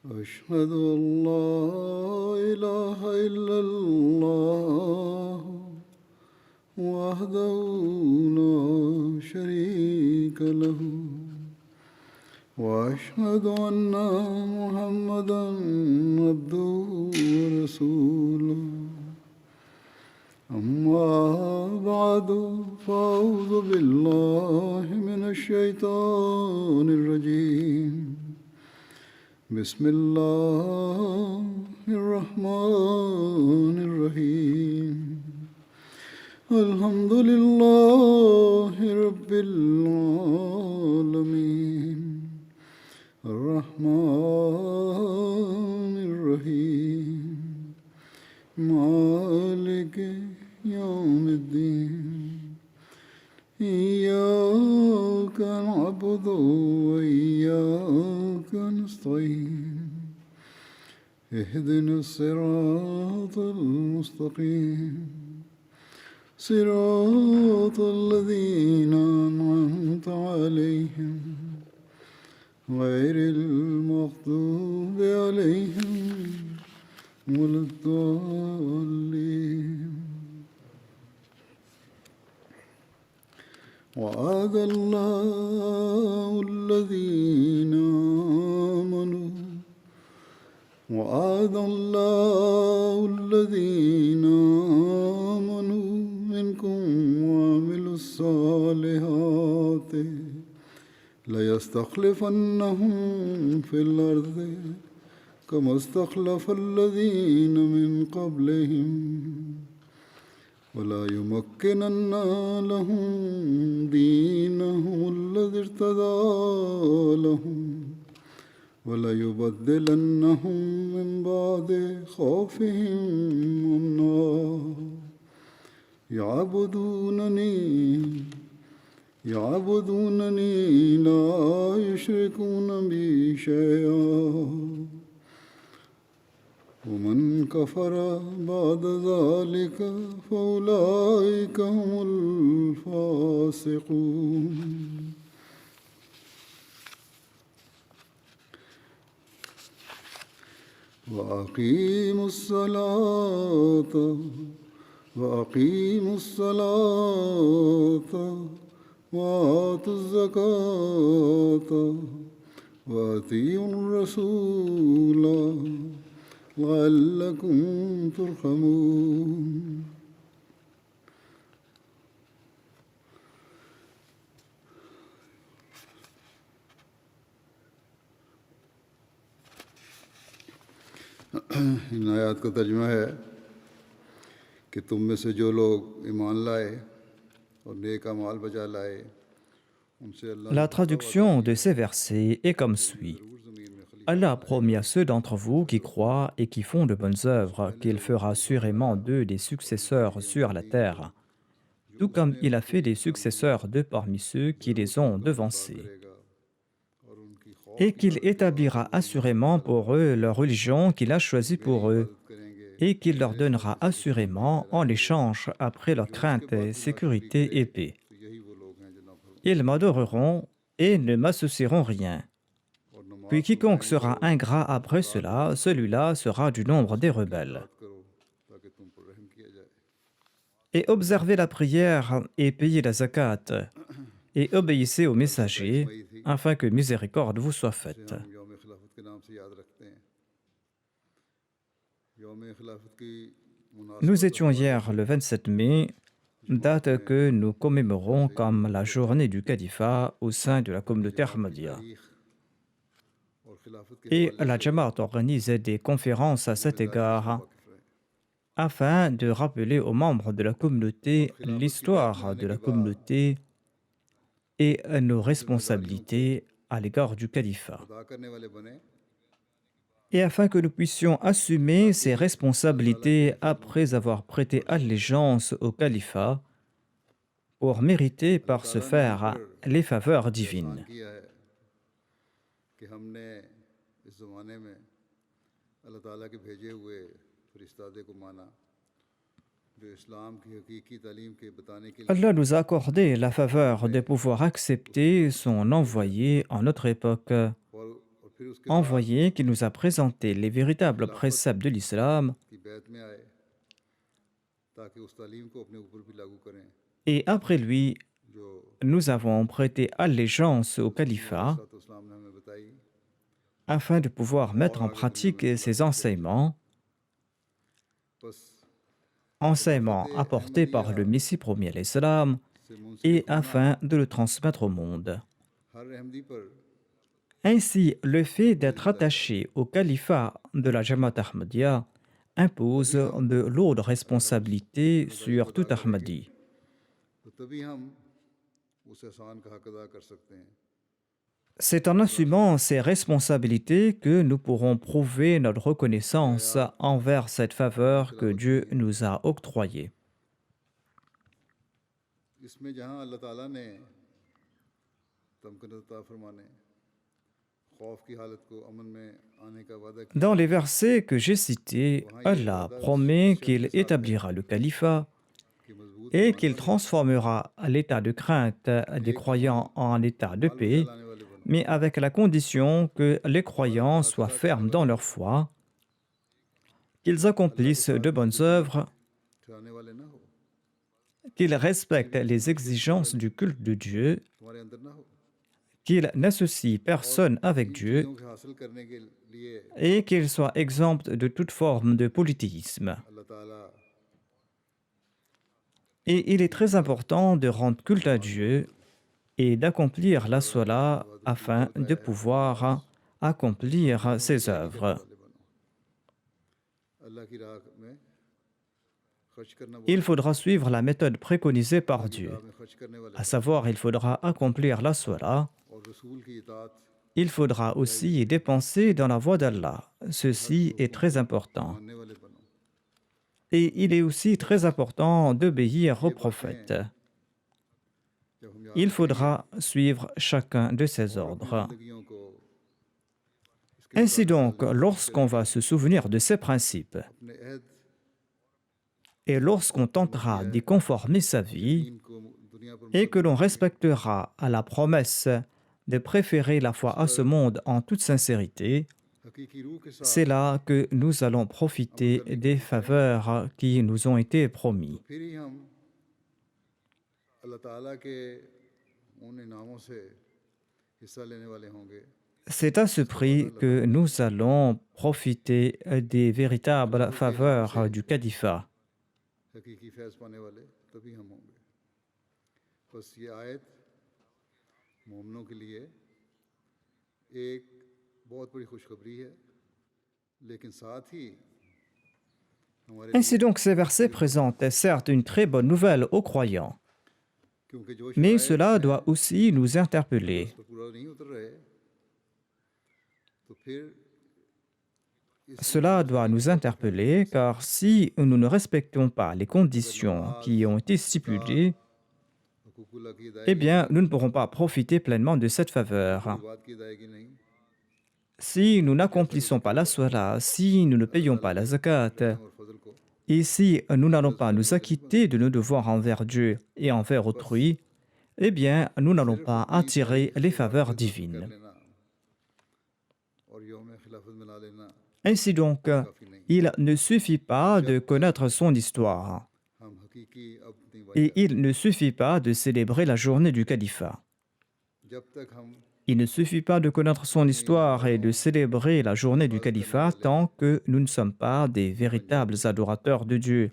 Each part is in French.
أشهد أن لا إله إلا الله وحده لا شريك له وأشهد أن محمدا عبده ورسوله أما بعد فأعوذ بالله من الشيطان الرجيم بسم الله الرحمن الرحيم الحمد لله رب العالمين الرحمن الرحيم مالك يوم الدين إياك نعبد وإياك نستعين اهدنا الصراط المستقيم صراط الذين أنعمت عليهم غير المغضوب عليهم ولا الضالين وعد الله الذين آمنوا منكم وعملوا الصالحات ليستخلفنهم في الأرض كما استخلف الذين من قبلهم ولا يمكنن لهم دينهم الذي ارتضى لهم ولا يبدلنهم من بعد خوفهم أمنا يعبدونني لا يشركون بي شيئا ومن كفر بعد ذلك فأولئك هم الفاسقون وأقيموا الصلاة وآتوا الزكاة وأطيعوا الرسول لعلكم ترحمون इन आयत का तर्जुमा है कि तुम में से जो लोग ईमान लाए और नेक अमाल बजा लाए उनसे अल्लाह ने La पूछा वादा traduction de किया ces versets est comme कि मैं suit. ज़रूर ज़मीन में खलीफा Allah a बनाऊंगा promis à ceux d'entre vous qui croient et qui font de bonnes œuvres पहले qu'il लोगों को fera खलीफा assurément बनाया d'eux des और उनके successeurs लिए sur la वादे किए terre, जो tout comme उसने il a उनको fait des देता हूँ successeurs d'eux parmi ceux qui ज़रूर les वो ont उनका इत्ता devancés, करेगा और उनकी खौफ et की qu'il हालत में établira बावजूद उनकी assurément pour इबादत eux leur करेगा religion qu'il a और choisie मेरी pour eux, इबादत करेंगे et qu'il leur मेरे सिवा donnera किसी की खिदमत नहीं assurément en फैलाएंगे échange après और leur जो उसके crainte, बाद खुदा शरीक sécurité करे et paix. तो यही वो लोग हैं जो Ils नाफरमान हैं m'adoreront et ne m'associeront rien. और Puis नमाज को quiconque कायम sera करो ingrat और après ज़कात अदा cela, करो celui-là sera du और nombre des रसूल की rebelles. इताअत करो ताकि तुम पर रहम किया जाए Et observez la prière et payez la zakat, et obéissez aux कल 27 messagers, मई थी afin que miséricorde vous soit जिसे faite. हम यौम खिलाफत के नाम से याद रखते हैं यौम खिलाफत की Nous मुनासबत और étions हवाले hier से le 27 mai, जमात date में que nous commémorons जलसे comme la मुनक़िद journée हैं du califat au sein de la ताकि communauté जमात की Ahmadiyya. तारीख़ और खिलाफत के Et हवाले la से Jamaat organise des conférences à cet ज़िम्मेदारियों से égard वाकिफ़ रहे afin de rappeler aux membres de la और communauté खिलाफत की बैत l'histoire मिलने de के la बाद communauté et nos उन जिम्मेदारियों को responsabilités à l'égard du califat. अदा करने वाले बने Et afin que nous puissions assumer ताकि ces अल्लाह ताला के responsabilités फजल après avoir prêté और allégeance au califat, pour mériter अल्लाह par ce ताला ने हम faire पर les faveurs ये एहसान divines. किया है कि हमने इस ज़माने में अल्लाह ताला के भेजे हुए फरिश्तादे को माना जो इस्लाम की हकीकी तालीम के बताने के लिए Allah nous a accordé la faveur de हमें pouvoir उसकी accepter son envoyé en notre époque और फिर उसके बाद envoyé qui nous a présenté les véritables खिलाफत préceptes de l'islam, की बैत में आए ताकि उस तालीम को अपने ऊपर भी लागू करें et après lui, जो nous avons prêté allégeance au हज़रत मसीह califat अलैहिस्सलाम ने हमें बताई afin de pouvoir और mettre en आगे नबी pratique ces अलैहिस्सलाम से। enseignements, बस खिलाफत enseignements apportés par Ahmadiyya le Messie premier l'islam, से et मुंसलिक होना afin de le transmettre au monde. हर अहमदी पर Ainsi, le fait बहुत बड़ी d'être जिम्मेदारी है। attaché au califat de la Jamaat Ahmadiyya impose तभी हम de lourdes अगर हम responsabilités जिम्मेदारियों sur को tout अदा करेंगे Ahmadi. तो तभी हम उस एहसान का हक अदा कर सकते हैं C'est en assumant ces responsabilités que nous pourrons prouver notre ये reconnaissance आयात envers cette मैंने faveur que तिलावत की Dieu हैं nous a octroyée. इसमें जहाँ अल्लाह ताला ने तमकिन अता फरमाने खौफ की हालत को अमन में आने का वादा किया Dans है les versets que j'ai cités, वहाँ ये Allah वादा उस promet शर्त qu'il के साथ है établira le califat कि मजबूत et ईमान qu'il वाले बनो transformera l'état de crainte des नेक अमल croyants en état de माल में paix, फैलाने वाले बनो mais avec la condition que les और अल्लाह का croyants हक soient अदा करने fermes dans वाले leur बनो foi, qu'ils अल्लाह के accomplissent साथ de किसी bonnes को शरीक œuvres, ठहराने वाले ना हो qu'ils किसी respectent भी किस्म les का शिरक वगैरह exigences du culte de Dieu, तुम्हारे अंदर ना हो qu'ils n'associent और personne avec इन Dieu चीज़ों के हासिल करने के लिए et qu'ils soient exempts de toute forme de polythéisme. अल्लाह ताला Et il est très important de rendre culte à नमाज Dieu et d'accomplir la अल्लाह ताला sola इबादत की afin तरफ de आया है नमाज pouvoir हमने accomplir हुक्म ses दिया कि करने œuvres. वाले बनो अल्लाह की राह में खर्च करना Il बोला है faudra suivre la méthode préconisée अल्लाह par की Dieu, राह में खर्च करने वाले à बनो savoir il faudra accomplir la sola, और रसूल की इताअत il faudra aussi dépenser dans la voie d'Allah. के हक Ceci est हुकूक très को important. मानने वाले बनो Et il est aussi बस très important d'obéir au ये prophète. बातें जब हम याद Il रखेंगे faudra suivre chacun de ses और अपनी ordres. ज़िंदगियों को इसके Ainsi मुताबिक donc, ढालने की कोशिश lorsqu'on va करेंगे se souvenir de ces principes अपने अहद et lorsqu'on जो हमने tentera किया d'y है conformer sa अपने vie दीन को दुनिया पर et que मुकदम l'on रखेंगे respectera à la promesse de préférer la foi इस à ce पर monde en toute sincérité, हकीकी रूह के c'est साथ là que nous allons अमल profiter करने की des कोशिश करेंगे faveurs qui nous ont été तो promis. फिर ही हम अल्लाह ताला के उन इनामों से हिस्सा लेने वाले होंगे C'est à ce जिसका वादा prix अल्लाह que ताला ने nous किया है allons profiter des véritables खिलाफत के इनाम से faveurs du califat. हकीकी फैज़ पाने वाले तभी हम होंगे बस ये आयत मोमिनों के लिए एक बहुत बड़ी खुशखबरी है लेकिन साथ ही हमारे Ainsi लिए donc, ces versets présentent certes une très bonne nouvelle aux croyants, क्योंकि जो mais शराइत cela doit हैं aussi nous अगर interpeller. उस पर पूरा नहीं उतर रहे तो फिर इस Cela इनाम से doit भी nous हम वाकिफ नहीं हो interpeller सकते car si nous ne respectons pas les अगर conditions नमाज qui ont été ज़कात stipulées, हुकूकुल्लाह की eh अदायगी bien, नहीं nous ne pourrons pas profiter pleinement de cette faveur. वाजिबात की अदायगी नहीं Si nous जैसा कि n'accomplissons pas la ज़िक्र salat, si nous ne अल्लाह payons ताला pas के la zakat, रहम और फजल को et si nous n'allons pas जज्बाने nous वाले नहीं बनते acquitter de nos devoirs envers Dieu et envers बस autrui, eh bien, nous n'allons सिर्फ pas अपनी attirer तारीख les से faveurs वाकिफियत हासिल कर divines. लेना और यौम खिलाफत में ला लेना Ainsi donc, ये काफ़ी नहीं il ne suffit pas de जब तक connaître son histoire हम हकीकी अपनी et वजह il ne suffit pas de célébrer la journée du califat. जब तक हम Il ne suffit pas de connaître son अपनी histoire et de इबादतों célébrer la journée du इबादत करने califat वाले tant que nous ne sommes pas des न बन véritables जाते adorateurs de Dieu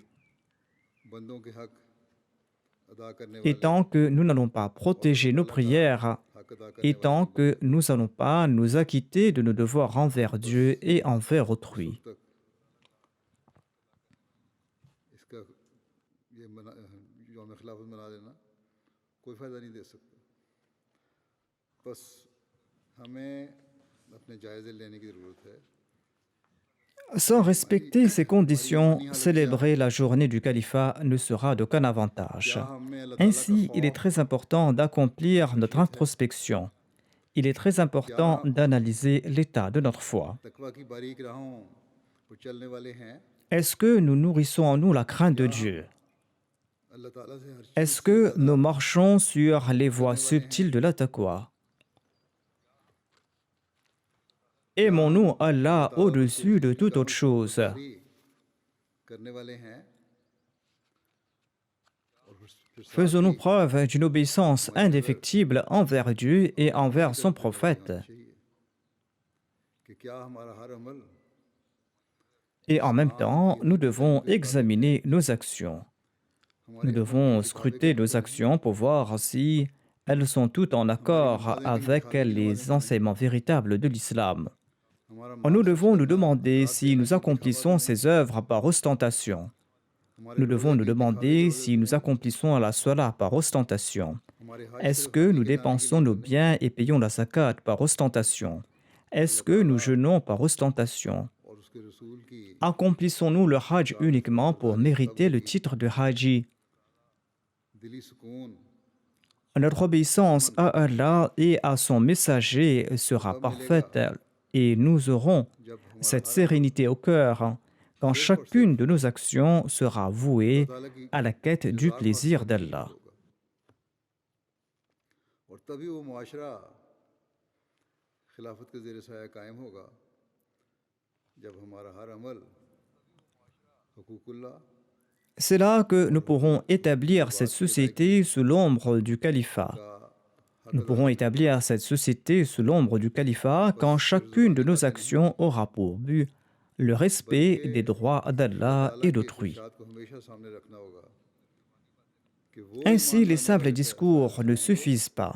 बंदों के हक अदा करने et वाले tant que nous n'allons pas और protéger अल्लाह nos ताला का prières हक अदा et करने वाले tant नहीं बन que nous सकते n'allons pas nous acquitter de nos devoirs envers बस Dieu et envers उस autrui. वक्त तक इसका ये यौम खिलाफत मना लेना कोई फ़ायदा नहीं दे सकता बस हमें अपने जायज़े लेने की ज़रूरत है Sans respecter ces हमारी conditions, ईमानी हालत क्या है célébrer la journée du califat ne sera d'aucun avantage. क्या हमें अल्लाह ताला का Ainsi, il est खौफ très important d'accomplir notre खशियत है introspection. Il est très क्या important d'analyser l'état de notre foi. तकवा की बारीक राहों पर चलने वाले हैं Est-ce que nous nourrissons en nous la crainte de क्या Dieu? अल्लाह ताला से हर चीज़ Est-ce से que ज़्यादा nous marchons sur les voies करने वाले हैं subtiles de la taqwa? Aimons-nous Allah au-dessus de toute autre chose. करने वाले हैं और फिर साथ Faisons-nous ही preuve d'une obéissance indéfectible envers Dieu et envers son करते हुए prophète. हमें चाहिए कि क्या हमारा हर अमल Et en même इस्लाम की temps, nous हुक्म devons के मुताबिक है examiner nos actions. हमारे Nous अमल भी devons दिखावे के scruter हैं nos actions pour voir si elles sont toutes en हमारी accord नमाजें कहीं avec दिखावे की नमाजें les तो नहीं enseignements véritables de l'islam. हमारा Nous माल खर्च devons nous करना demander ज़कात si देना nous कहीं दिखावा तो accomplissons नहीं ces œuvres par ostentation. हमारे Nous रोज़े devons nous कहीं दिखावे के demander रोज़े si तो nous नहीं accomplissons la salat par ostentation. हमारे हज Est-ce सिर्फ que हाजी nous के जाने के लिए dépensons nos तो नहीं biens et payons la zakat par ostentation? अल्लाह Est-ce que nous ताला jeûnons par ostentation? और उसके रसूल की Accomplissons-nous le Hajj इताअत uniquement pour फरमाबरदारी तब mériter le होगी titre de Haji? दिली सुकून Notre obéissance à Allah et à son messager sera तब मिलेगा parfaite et nous aurons जब हमारा cette हर अमल sérénité au cœur quand सिर्फ और chacune सिर्फ de nos actions sera अल्लाह vouée ताला की à la quête du रज़ा को plaisir हासिल करने के लिए d'Allah. होगा और तभी वो मुआशरा खिलाफत के ज़ेर साया कायम होगा जब हमारा हर अमल हुकूकुल्लाह C'est là que nous और pourrons हुकूक établir cette इबाद की अदायगी société sous l'ombre du califat. का हक Nous अदा pourrons करने होगा établir cette société sous l'ombre du califat बस quand सिर्फ chacune de ज़ुबानी nos बातें नहीं actions aura pour but le respect बल्कि des droits अल्लाह d'Allah ताला et के d'autrui. इरशाद को हमेशा सामने रखना होगा कि वो Ainsi, ईमान les लाने simples वाले discours ne फरिश्तों suffisent pas.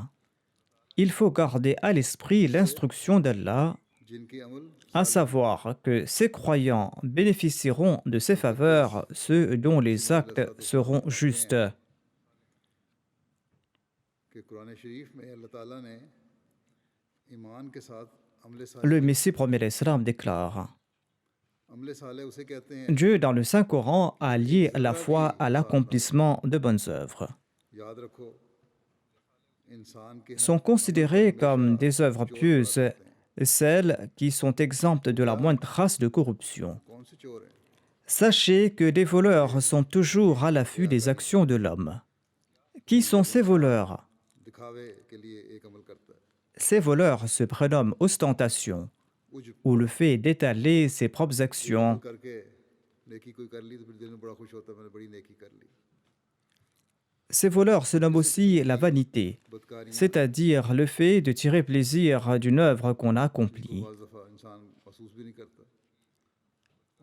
Il faut garder à l'esprit से l'instruction d'Allah, जिनके अमल à सालिह हों savoir que ces croyants bénéficieront de ces मुक़द्दस faveurs, ceux dont इसी les मौला actes सल्लल्लाहु seront फरमाते justes. हैं कि कुरान शरीफ में अल्लाह ताला ने ईमान के साथ अमल सालिह Le को Messie premier l'Islam déclare: अमल सालिह उसे कहते हैं Dieu, dans le Saint-Coran, a जिसमें lié la ज़रा भी foi à नुकसान ना हो l'accomplissement de bonnes œuvres. याद रखो इंसान के Sont अमल पर considérées हमेशा comme des œuvres चोर पड़ा pieuses करते हैं celles qui sont exemptes de la क्या moindre trace de corruption. कौन से चोर हैं Sachez que des voleurs sont toujours à l'affût des actions de l'homme. Qui sont ces voleurs? दिखावे के लिए एक अमल करता है Ces voleurs se prénomment ostentation, उज्ब ou le fait d'étaler ses propres एक अमल actions. करके नेकी कोई कर ली तो फिर दिल में बड़ा खुश होता है मैंने बड़ी नेकी कर ली Ces voleurs se nomment aussi la vanité, बदकारियाँ c'est-à-dire le fait de tirer plaisir d'une œuvre qu'on a जिनको accomplie. बाज़ दफ़ा इंसान महसूस भी नहीं करता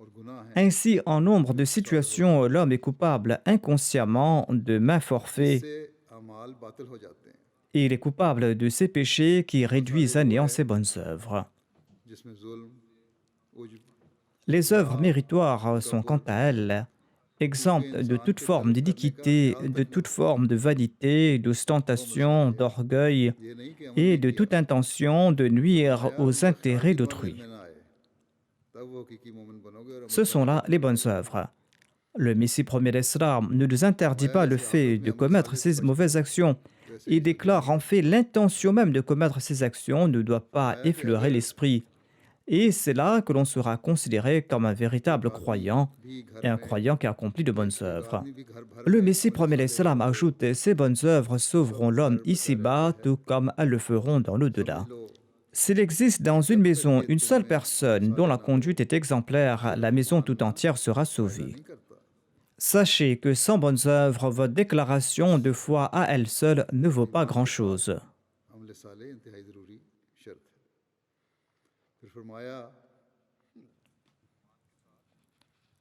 और गुनाह है Ainsi, en nombre de situations, l'homme est coupable inconsciemment de mains forfaits जिससे अमाल बातिल हो जाते हैं et il est coupable de ces péchés qui बहुत सारे réduisent à वो néant है ses bonnes œuvres. जिसमें जुल्म उज्ब Les œuvres méritoires sont quant तकब्बुर à elles exemptes de इंसान toute के forme तलब करने का d'iniquité, ख्याल de रखना toute forme de vanité, वो d'ostentation, मसला है d'orgueil ये नहीं कि अमल et नहीं de किया toute intention de nuire फरमाया aux उनका ख्याल intérêts भी तुम्हारे दिल d'autrui. में ना आए तब वो हकीकी मोमिन बनोगे और अमल Ce sont Salih là les करते bonnes रहोगे œuvres. Le Messie premier d'Islam ne nous interdit फरमाया pas le ऐसी fait आखिरत में de अमल commettre सालिह से ces बचना mauvaises actions. वैसे Il ही déclare सरकशी en fait l'intention même de commettre ces actions ne doit pas फरमाया कि effleurer अगर l'esprit. Et c'est là que l'on sera considéré comme un एक véritable आदमी croyant भी घर et un में croyant qui accomplit de bonnes एक œuvres. आदमी भी घर भर Le में Messie अमल premier सालिह l'Islam वाला हो ajoute ces bonnes œuvres उसका sauveront घर l'homme बचा रहता ici-bas है tout comme elles le feront dans समझ l'au-delà. लो S'il existe dans कि une जब तक maison ये une तुम seule में अमल personne dont सालिह la ना हो conduite est exemplaire, सिर्फ la maison ईमान tout लाना entière sera फायदा sauvée. नहीं करता Sachez que sans bonnes œuvres, votre déclaration de foi à elle seule ne vaut pas ईमान के साथ grand-chose. अमल सालिह इंतहाई ज़रूरी शर्त है फिर फरमाया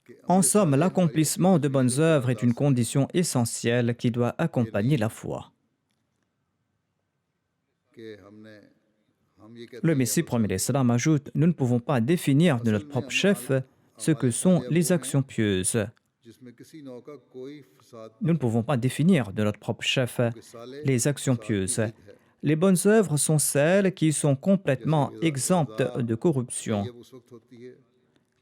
कि En अमल somme, सालिह हमारी अपनी l'accomplissement de bonnes तस्वीर का œuvres est une असास है condition essentielle qui doit ये accompagner नहीं la foi. कि हमने हम ये कहते Le हैं ये Messie अमल premier सालिह है l'Islam ajoute: Nous ne pouvons pas définir de असल notre में propre अमाल chef ce अमाल que sont सालिह les वो हैं actions pieuses. जिसमें किसी नौ का कोई फसाद ना Nous ne हो pouvons pas définir de notre propre chef क्योंकि साले les actions फसाद की pieuses. जिद है Les bonnes œuvres sont celles qui sont जैसे complètement रज़ा exemptes de corruption. तैयब उस वक्त होती है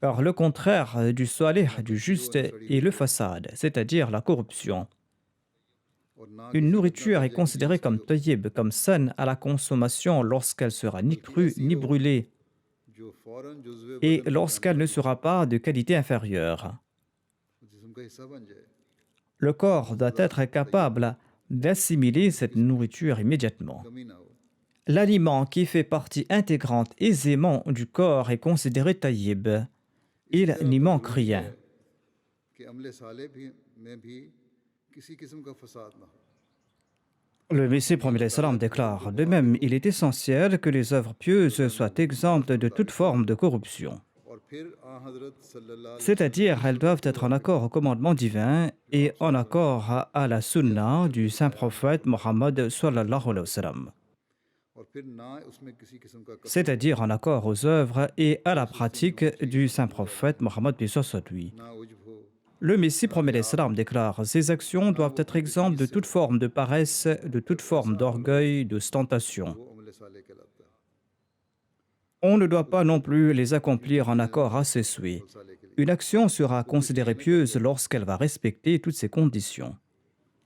Car le contraire du salih, ना du पकती हो juste, ना सड़ी est हुई le हो fasad, c'est-à-dire la corruption. और ना Une किसी nourriture est बदनाम की considérée चीज़ की comme हो tayyib, comme saine à la consommation lorsqu'elle sera ni बल्कि crue ऐसी ni हो brûlée जो फौरन जुज़्वे et बदन में जाने lorsqu'elle ne वाली हो sera pas de qualité inférieure. जिस्म का हिस्सा बन जाए Le corps doit मौजूदा être Tayyab capable d'assimiler cette nourriture immédiatement. कमी ना हो L'aliment qui fait partie intégrante aisément du corps est considéré taïb. इसी Il तरह n'y बहुत manque ज़रूरी है rien. कि अमल साले भी में भी किसी किस्म का फसाद ना हो। Le Messie क्योंकि premier अल्लाह ताला salam के दीन को déclare: de même, मुखालिफ il est essentiel que les œuvres pieuses soient exemptes de toute forme de corruption. और फिर आ हज़रत सल्लल्लाहु अलैहि वसल्लम C'est-à-dire, की elles doivent सुन्नत être en वाली accord au commandement divin et en accord à la sunna du saint prophète Mohammed sallallahu alayhi wa sallam. और फिर ना उसमें किसी किस्म का कसर हो, C'est-à-dire en accord aux œuvres et à la pratique du saint prophète Mohammed paix soit sur lui. ना उज्ब हो, Le Messie ना promet रिया l'Islam हो, déclare: ces actions ना doivent वो être किसी exemptes चीज़ de से toute हो forme de paresse, de जब toute forme ऐसा अमल हो d'orgueil, तो d'ostentation. वो अमल साले कहलाता है। On ne doit pas उसको non plus les यूं accomplir en समझना accord à चाहिए ses कि souhaits. अमल साले के लिए Une action sera खुद कुछ ये considérée ना करे, pieuse lorsqu'elle va respecter toutes ces conditions.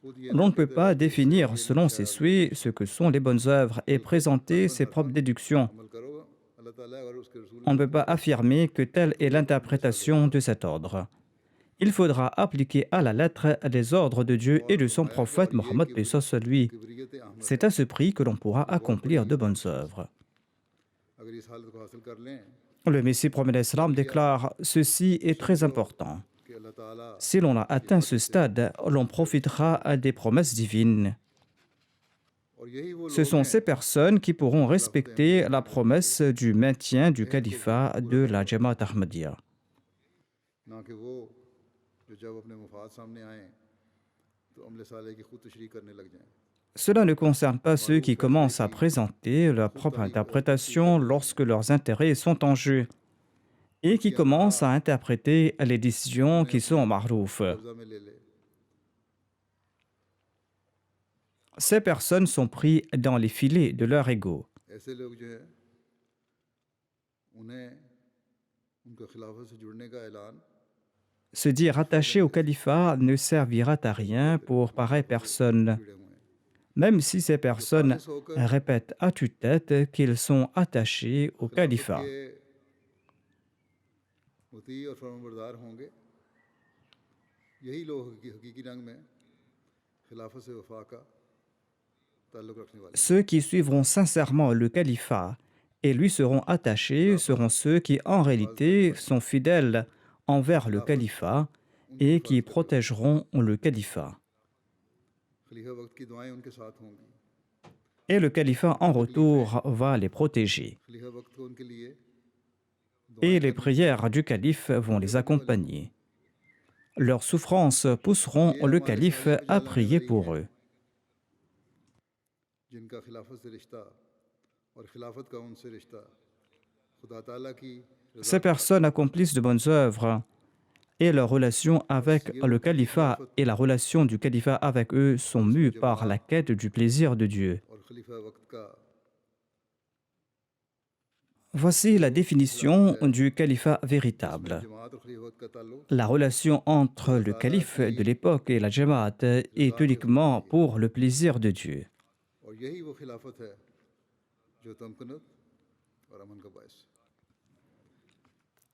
खुद ये ना L'on ne peut कहते pas रहे कि इससे définir ये selon ses अच्छा अमल souhaits ce que sont les bonnes œuvres et बल्कि présenter कल्बन ses propres हक़न déductions. अमल करो, अल्लाह ताला और उसके रसूल On ने ne peut pas फरमाया affirmer que telle कि est खुद अमल साले l'interprétation करो। de cet ordre. Il faudra appliquer à la lettre les ordres de Dieu et और de son फरमाया कि prophète और ये Mohammed paix soit sur lui. किबरियत अहमद C'est है, à ce prix que l'on pourra ये बहुत बड़ी accomplir de bonnes चीज़ है। œuvres. अगर इस हालत को हासिल कर लें Le Messie promet l'Islam déclare: ceci est très important. कि अल्लाह ताला Si l'on a atteint ce stade, l'on profitera des promesses divines. और यही वो Ce लोग sont हैं ces personnes qui pourront respecter la promesse du maintien du अहद को califat पूरा de नहीं la करेंगे, Jamaat Ahmadiyya. ना कि वो जो जब अपने मुफाद सामने आए तो अमल साले की खुद तशरीह करने लग जाएं। Cela ne concerne pas ceux qui commencent à présenter leur propre interprétation lorsque leurs intérêts sont en jeu et qui commencent à interpréter les décisions qui sont mahrouf. कब्जा में ले ले, Ces personnes sont prises dans les filets de leur ego. ऐसे लोग जो है उन्हें उनका खिलाफत से जुड़ने का ऐलान Se dire attaché au califat ne servira à rien pour pareilles personnes, जुड़े हुए हैं, même si ces जो personnes खालिस होकर répètent à tue-tête qu'ils sont attachés au खिलाफत califat. के मुती और फरमाबरदार होंगे, यही लोग हकीकी रंग में खिलाफत से वफा का ताल्लुक रखने वाले हैं। Ceux qui suivront sincèrement le califat et lui seront attachés seront ceux qui en réalité sont fidèles envers le califat उन et पर qui फर्ज कर protégeront le califat. खलीफा वक्त की दुआएं उनके साथ होंगी, Et le califat en retour va les protéger. खलीफा वक्त को उनके लिए Et दुआएं les करनी prières du calife vont les accompagner. Leurs souffrances pousseront ये le हमारे calife साहिब à जालाने prier वली pour हैं eux. जिनका खिलाफत से रिश्ता और खिलाफत का उनसे रिश्ता खुदा ताला की रजा Ces के साथ personnes accomplissent de bonnes œuvres et leur relation avec ये le उनकी califat खिलाफत et la relation du califat avec eux sont mues par la quête du plaisir de Dieu. और खलीफा वक्त का Voici la définition du califat इसमें véritable. जमात और खलीफा वक्त का ताल्लुक La relation entre le calife de l'époque et la Jamaat est uniquement pour le plaisir de Dieu. और यही वो खिलाफत है जो तमकनत और अमन का बायस है।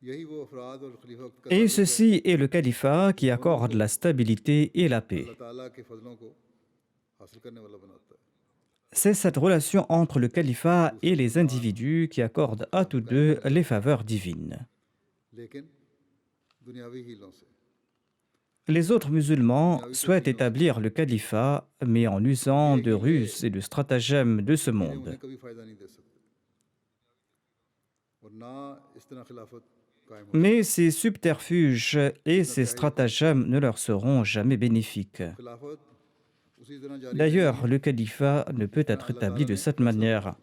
यही वो अफराद और खलीफा वक्त का Et ताल्लुक है ceci est le califat qui accorde la stabilité et la paix. अल्लाह ताला के फजलों को हासिल करने वाला बनाता है। C'est cette relation entre le califat et les individus qui accorde à tous deux les faveurs divines. लेकिन दुनियावी हीलों से Les autres musulmans souhaitent établir le califat, mais en usant de ruses et de stratagèmes de ce ये monde. उन्हें कभी फायदा नहीं दे सकते और ना इस तरह खिलाफत कायम हो Mais ces subterfuges et ces stratagèmes ne leur seront jamais bénéfiques. खिलाफत उसी तरह जारी D'ailleurs, le califat ne peut être établi de cette manière.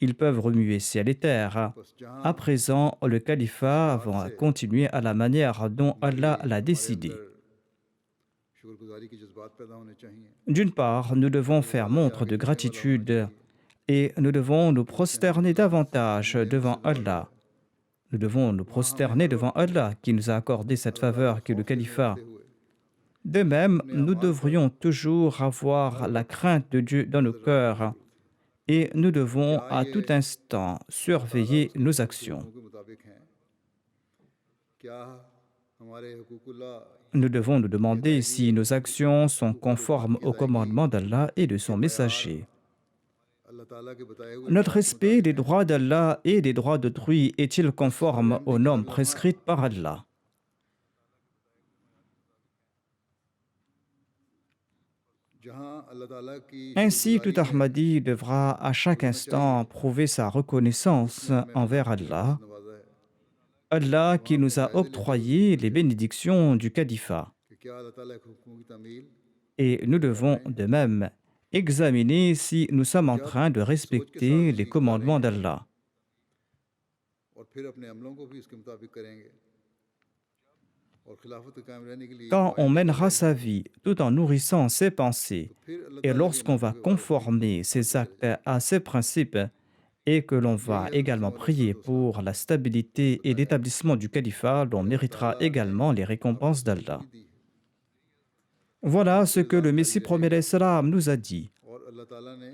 Ils peuvent remuer ciel et terre. बस जहाँ À présent, le califat va continuer à la manière dont Allah l'a décidé. शुक्रगुजारी के जज्बात पैदा होने चाहिए D'une part, nous devons faire montre de gratitude et nous devons nous prosterner davantage devant Allah. Nous devons nous prosterner devant Allah qui nous a accordé cette faveur qu'est le califat. हुए De même, nous devrions toujours avoir la crainte de Dieu dans nos cœurs et nous devons à tout instant surveiller nos actions. के मुताबिक हैं क्या हमारे हुकूकुल्लाह Nous devons nous demander si nos actions sont conformes au commandement d'Allah et de son messager. Allah Notre respect des droits d'Allah et des droits d'autrui est-il conforme aux normes prescrites par Allah? Ainsi, tout Ahmadi devra à chaque instant prouver sa reconnaissance envers Allah, Allah qui nous a octroyé les bénédictions du califat. Et nous devons de même examiner si nous sommes en train de respecter les commandements d'Allah. Quand on mènera sa vie tout en nourrissant ses pensées et lorsqu'on va conformer ses actes à ses principes et que l'on va également prier pour la stabilité et l'établissement du califat, l'on méritera également les récompenses d'Allah. Voilà ce que le Messie premier salam nous a dit,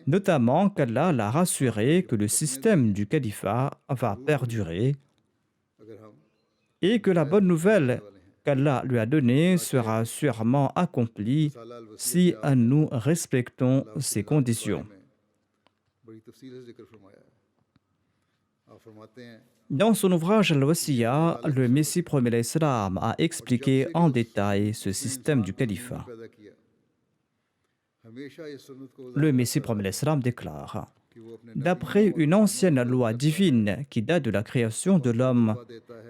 notamment qu'Allah l'a rassuré que le système du califat va perdurer et que la bonne nouvelle qu'Allah lui a donnée sera sûrement accomplie si nous respectons ces conditions. Dans son ouvrage Al-Wasiya, le Messie premier salam a expliqué en détail ce système du califat. Le Messie premier salam déclare: d'après une ancienne loi divine qui date de la création de l'homme,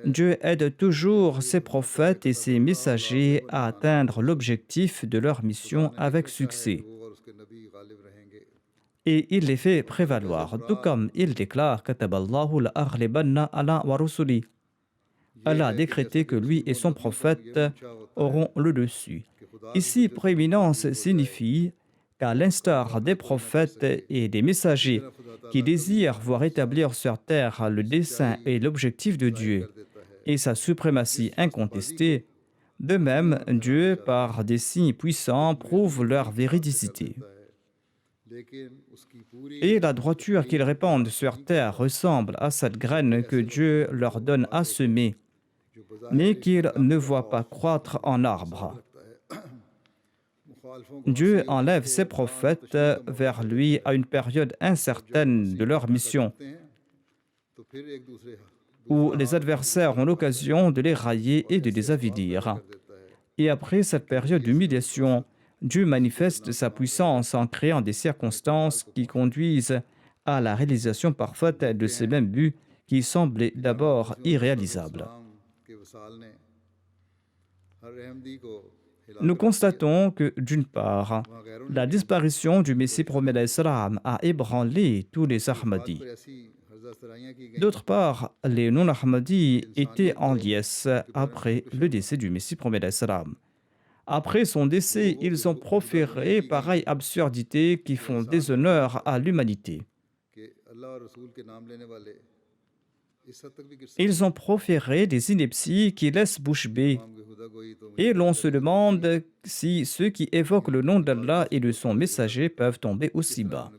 Dieu aide toujours ses prophètes et ses messagers à atteindre l'objectif de leur mission avec succès. Et il les fait prévaloir, tout comme il déclare Kataballahu la-aghlibanna ala wa rusuli. Allah a décrété que lui et son prophète auront le dessus. Ici, prééminence signifie qu'à l'instar des prophètes et des messagers qui désirent voir établir sur terre le dessein et l'objectif de Dieu et sa suprématie incontestée, de même, Dieu, par des signes puissants, prouve leur véridicité. Et la droiture qu'ils répandent sur terre ressemble à cette graine que Dieu leur donne à semer, mais qu'ils ne voient pas croître en arbre. Dieu enlève ses prophètes vers lui à une période incertaine de leur mission, où les adversaires ont l'occasion de les railler et de les avilir. Et après cette période d'humiliation, Dieu manifeste sa puissance en créant des circonstances qui conduisent à la réalisation parfaite de ces mêmes buts qui semblaient d'abord irréalisables. Nous constatons que, d'une part, la disparition du Messie premier salam a ébranlé tous les Ahmadis. D'autre part, les non-Ahmadis étaient en liesse après le décès du Messie premier salam. Après son décès, ils ont proféré pareille absurdité qui font déshonneur à l'humanité. Ils ont proféré des inepties qui laissent bouche bée. Et l'on se demande si ceux qui évoquent le nom d'Allah et de son messager peuvent tomber aussi bas.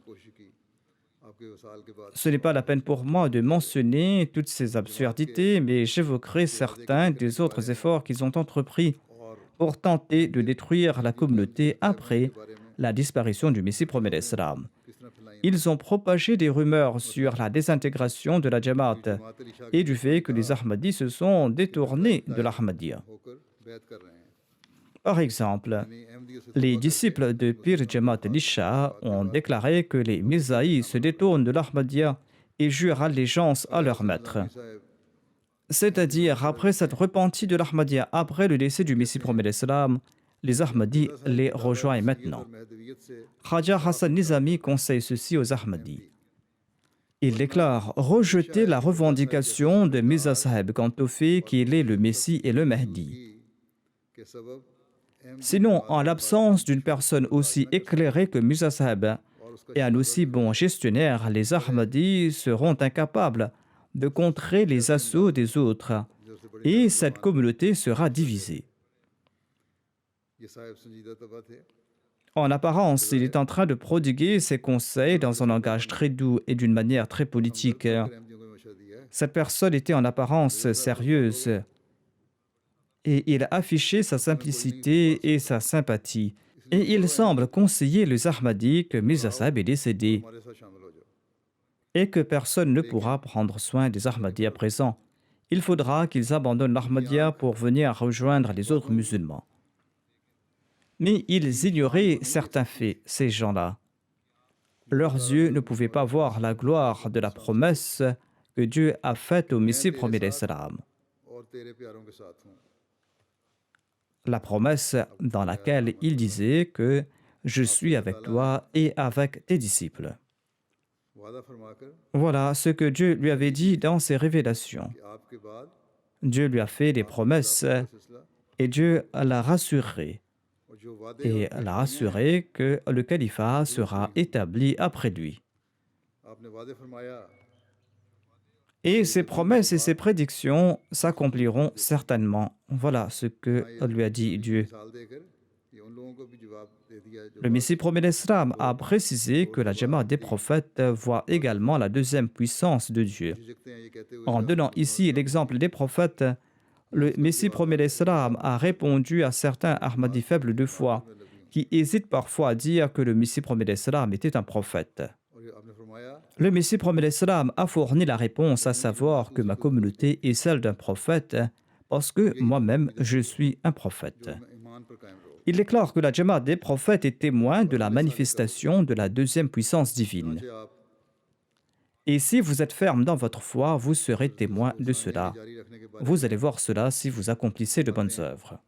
Ce n'est pas la peine pour moi de mentionner toutes ces absurdités, mais j'évoquerai certains des autres efforts qu'ils ont entrepris pour tenter de détruire la communauté après la disparition du Messie premier salam. Ils ont propagé des rumeurs sur la désintégration de la Jamaat et du fait que les Ahmadis se sont détournés de l'Ahmadiyya. Par exemple, les disciples de Pir Jamaat Lisha ont déclaré que les Mirzaïs se détournent de l'Ahmadiyya et jurent allégeance à leur maître. C'est-à-dire, après s'être repentis de l'Ahmadiyya, après le décès du Messie premier salam, les Ahmadis les rejoignent maintenant. Khaja Hassan Nizami conseille ceci aux Ahmadis. Il déclare rejeter la revendication de Mirza Sahib quant au fait qu'il est le Messie et le Mahdi. Sinon, en l'absence d'une personne aussi éclairée que Mirza Sahib et un aussi bon gestionnaire, les Ahmadis seront incapables de contrer les assauts des autres et cette communauté sera divisée. En apparence, il est en train de prodiguer ses conseils dans un langage très doux et d'une manière très politique. Cette personne était en apparence sérieuse et il affichait sa simplicité et sa sympathie. Et il semble conseiller les Ahmadis que Mirza Sahib est décédé. et que personne ne pourra prendre soin des Ahmadis à présent. Il faudra qu'ils abandonnent l'Ahmadiyya pour venir rejoindre les autres musulmans. Mais ils ignoraient certains faits, ces gens-là. Leurs yeux ne pouvaient pas voir la gloire de la promesse que Dieu a faite au Messie premier d'Islam. और तेरे प्यारों के साथ हूँ La promesse dans laquelle il disait que je suis avec toi et avec tes disciples. वादा फरमाकर Voilà ce que Dieu lui avait dit dans ses révélations. कि आपके बाद Dieu lui a fait des promesses का सिलसिला et Dieu l'a rassuré और जो वादे et l'a rassuré que le califat sera établi après lui. आपने वादे फरमाया Et ses promesses et ses prédictions s'accompliront certainement. Voilà ce que lui a dit Dieu. मिसाल देकर ये उन लोगों को भी जवाब दे दिया जो Le Messie premier d'Islam a précisé que la Jamaat des prophètes voit également la deuxième puissance de Dieu. झिझकते हैं ये कहते हुए En donnant ici l'exemple des prophètes, le Messie premier d'Islam a répondu à certains Ahmadis faibles de foi qui hésitent parfois à dire que le Messie premier d'Islam était un prophète. और ये आपने फरमाया Le Messie premier d'Islam a fourni la réponse, à savoir que ma communauté est celle d'un prophète parce que moi-même je suis un prophète. मैं ईमान पर कायम रहो Il déclare que la Jamaat des prophètes est témoin de la manifestation de la deuxième puissance divine. कि आप Et si vous êtes ferme dans votre foi, vous serez témoin de cela. जारी रखने के बाद Vous allez voir cela si vous accomplissez de bonnes œuvres.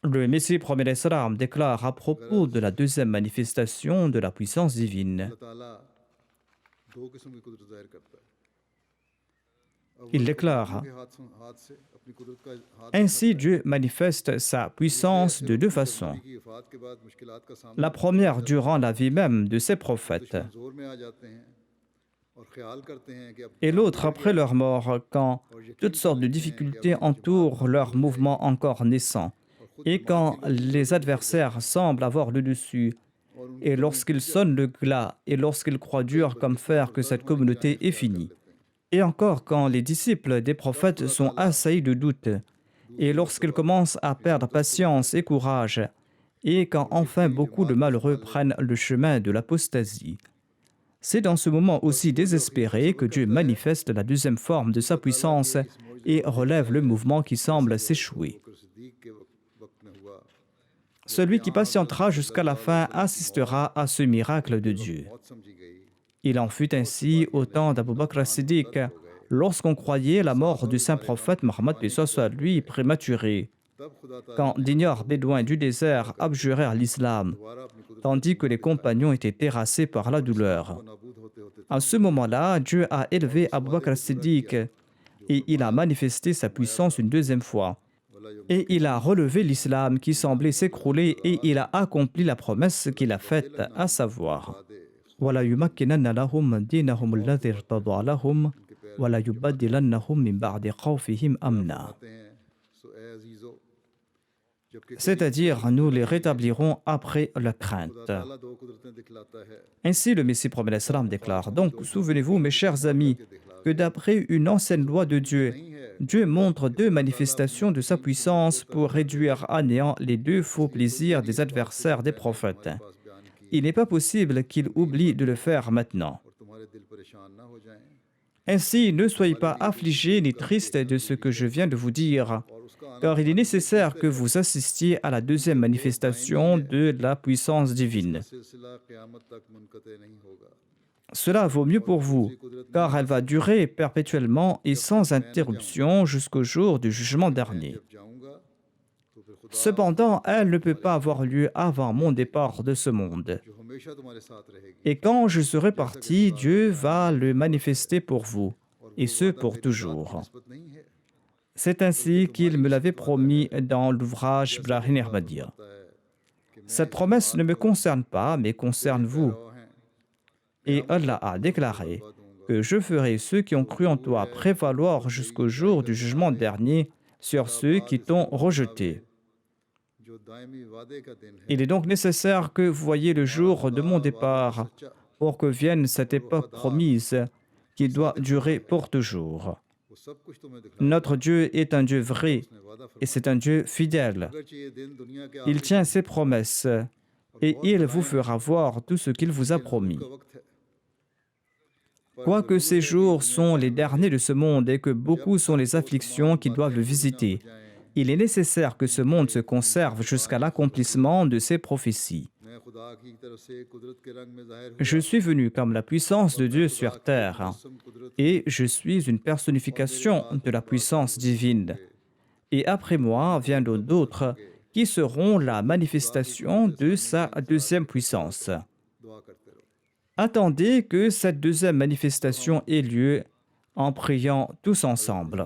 Le Messie premier d'Islam déclare à propos de la deuxième manifestation de la puissance divine. अल्लाह ताला दो किस्म की कुदरत जाहिर करता है Il déclare के हाथ से अपनी कुदरत का हाथ ainsi Dieu manifeste sa puissance de deux façons. की वफात के बाद मुश्किलात का सामना La première durant la vie même de ses prophètes जोर में आ जाते हैं और ख्याल करते हैं कि अब et l'autre après leur mort quand toutes sortes de difficultés entourent leur mouvement encore naissant et quand les adversaires semblent avoir le dessus et lorsqu'ils sonnent le glas et lorsqu'ils croient dur comme fer que cette communauté est finie. Et encore quand les disciples des prophètes sont assaillis de doutes et lorsqu'ils commencent à perdre patience et courage et quand enfin beaucoup de malheureux prennent le chemin de l'apostasie. C'est dans ce moment aussi désespéré que Dieu manifeste la deuxième forme de sa puissance et relève le mouvement qui semble s'échouer. बकर सिद्दीक के वक्त में हुआ Celui qui patientera jusqu'à la fin assistera à ce miracle de Dieu. मौत समझी गई Il en fut ainsi au temps d'Abu Bakr as-Siddiq, lorsqu'on croyait la mort du saint prophète Mohammed soit lui prématurée, तब खुदा ताला quand d'ignores bédouins du désert abjurèrent l'islam, दोबारा अपनी कुदरत tandis que les compagnons étaient terrassés par la douleur. को नाबूद होते होते À ce moment-là, Dieu a élevé Abu Bakr as-Siddiq et il a manifesté sa puissance une deuxième fois. Et il a relevé l'islam qui semblait s'écrouler et il a accompli la promesse qu'il a faite, à savoir وَلَيُمَكِّنَنَّ لَهُمْ دِينَهُمُ الَّذِي ارْتَضَىٰ لَهُمْ وَلَيُبَدِّلَنَّهُم مِّن بَعْدِ خَوْفِهِمْ أَمْنًا. हैं सो ए अजीजो जबकि C'est-à-dire, nous les rétablirons après la crainte. ताला दो कुदरतें दिखलाता है Ainsi, le Messie premier d'Islam déclare. Donc, souvenez-vous, mes chers amis, que d'après une ancienne loi de Dieu, Dieu montre deux manifestations de sa puissance pour réduire à néant les deux faux plaisirs des adversaires des prophètes. पास बयान की Il n'est pas possible qu'il oublie de le faire maintenant. और तुम्हारे दिल परेशान ना हो जाएं Ainsi, ne soyez pas affligés ni tristes de ce que je viens de vous dire, और उसका आना car il est nécessaire que vous assistiez à la deuxième manifestation de la puissance divine. सिलसिला क़यामत तक मुनक़ते नहीं होगा Cela vaut mieux pour vous, car elle va durer perpétuellement et sans interruption jusqu'au jour du jugement dernier. जब जाऊंगा तो फिर खुदा Cependant, elle ne peut pas avoir lieu avant mon départ de ce monde. जो हमेशा तुम्हारे साथ रहेगी Et quand je serai parti, Dieu va le manifester pour vous, et ce pour toujours. निस्बत नहीं है C'est ainsi qu'il me l'avait promis dans l'ouvrage Brahim Ahmadiyya. होता है कि Cette promesse ne me concerne pas, mais concerne vous. मैं हैं Et Allah a déclaré que je ferai ceux qui ont cru en toi prévaloir jusqu'au jour du jugement dernier sur ceux qui t'ont rejeté. जो दायमी वादे का दिन है Il est donc nécessaire que vous voyiez le jour de mon départ pour que vienne cette époque promise qui doit durer pour toujours. वो सब कुछ तुम्हें दिखला Notre Dieu est un Dieu vrai ने वादा et c'est un Dieu fidèle. अगरचे ये दिन दुनिया के Il tient ses promesses et il vous fera voir tout ce qu'il vous a promis. Quoique ces jours sont les derniers de ce monde et que beaucoup sont les afflictions qui doivent le visiter, il est nécessaire que ce monde se conserve jusqu'à l'accomplissement de ses prophéties. Je suis venu comme la puissance de Dieu sur terre et je suis une personnification de la puissance divine. Et après moi viendront d'autres qui seront la manifestation de sa deuxième puissance. Attendez que cette deuxième manifestation ait lieu en priant tous ensemble.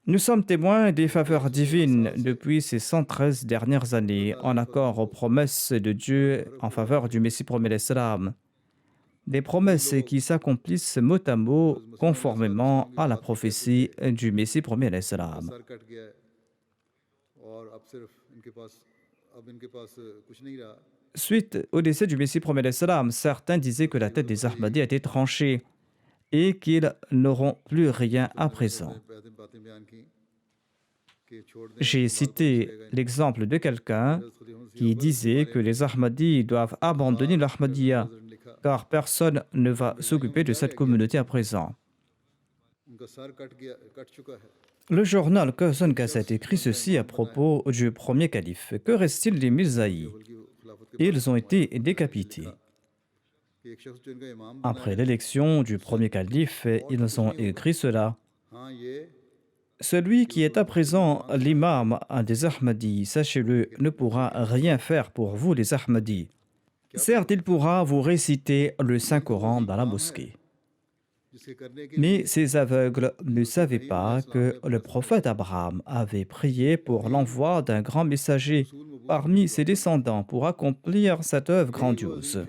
Nous sommes témoins des faveurs divines depuis ces 113 dernières années, en accord aux promesses de Dieu en faveur du Messie promis l'Islam. Des promesses qui s'accomplissent mot à mot conformément à la prophétie du Messie promis l'Islam. Suite au décès du Messie promis l'Islam, certains disaient que la tête des Ahmadis a été tranchée et qu'ils n'auront plus rien à présent. J'ai cité l'exemple de quelqu'un qui disait que les Ahmadis doivent abandonner l'Ahmadiyya car personne ne va s'occuper de cette communauté à présent. Le journal Qasan Gazette écrit ceci à propos du premier calife. Que reste-t-il des Mirzaïs? Ils ont été décapités. Après l'élection du premier calife, ils ont écrit cela. Celui qui est à présent l'imam des Ahmadis, sachez-le, ne pourra rien faire pour vous les Ahmadis. Certes, il pourra vous réciter le Saint-Coran dans la mosquée. Mais ces aveugles ne savaient pas que le prophète Abraham avait prié pour l'envoi d'un grand messager parmi ses descendants pour accomplir cette œuvre grandiose.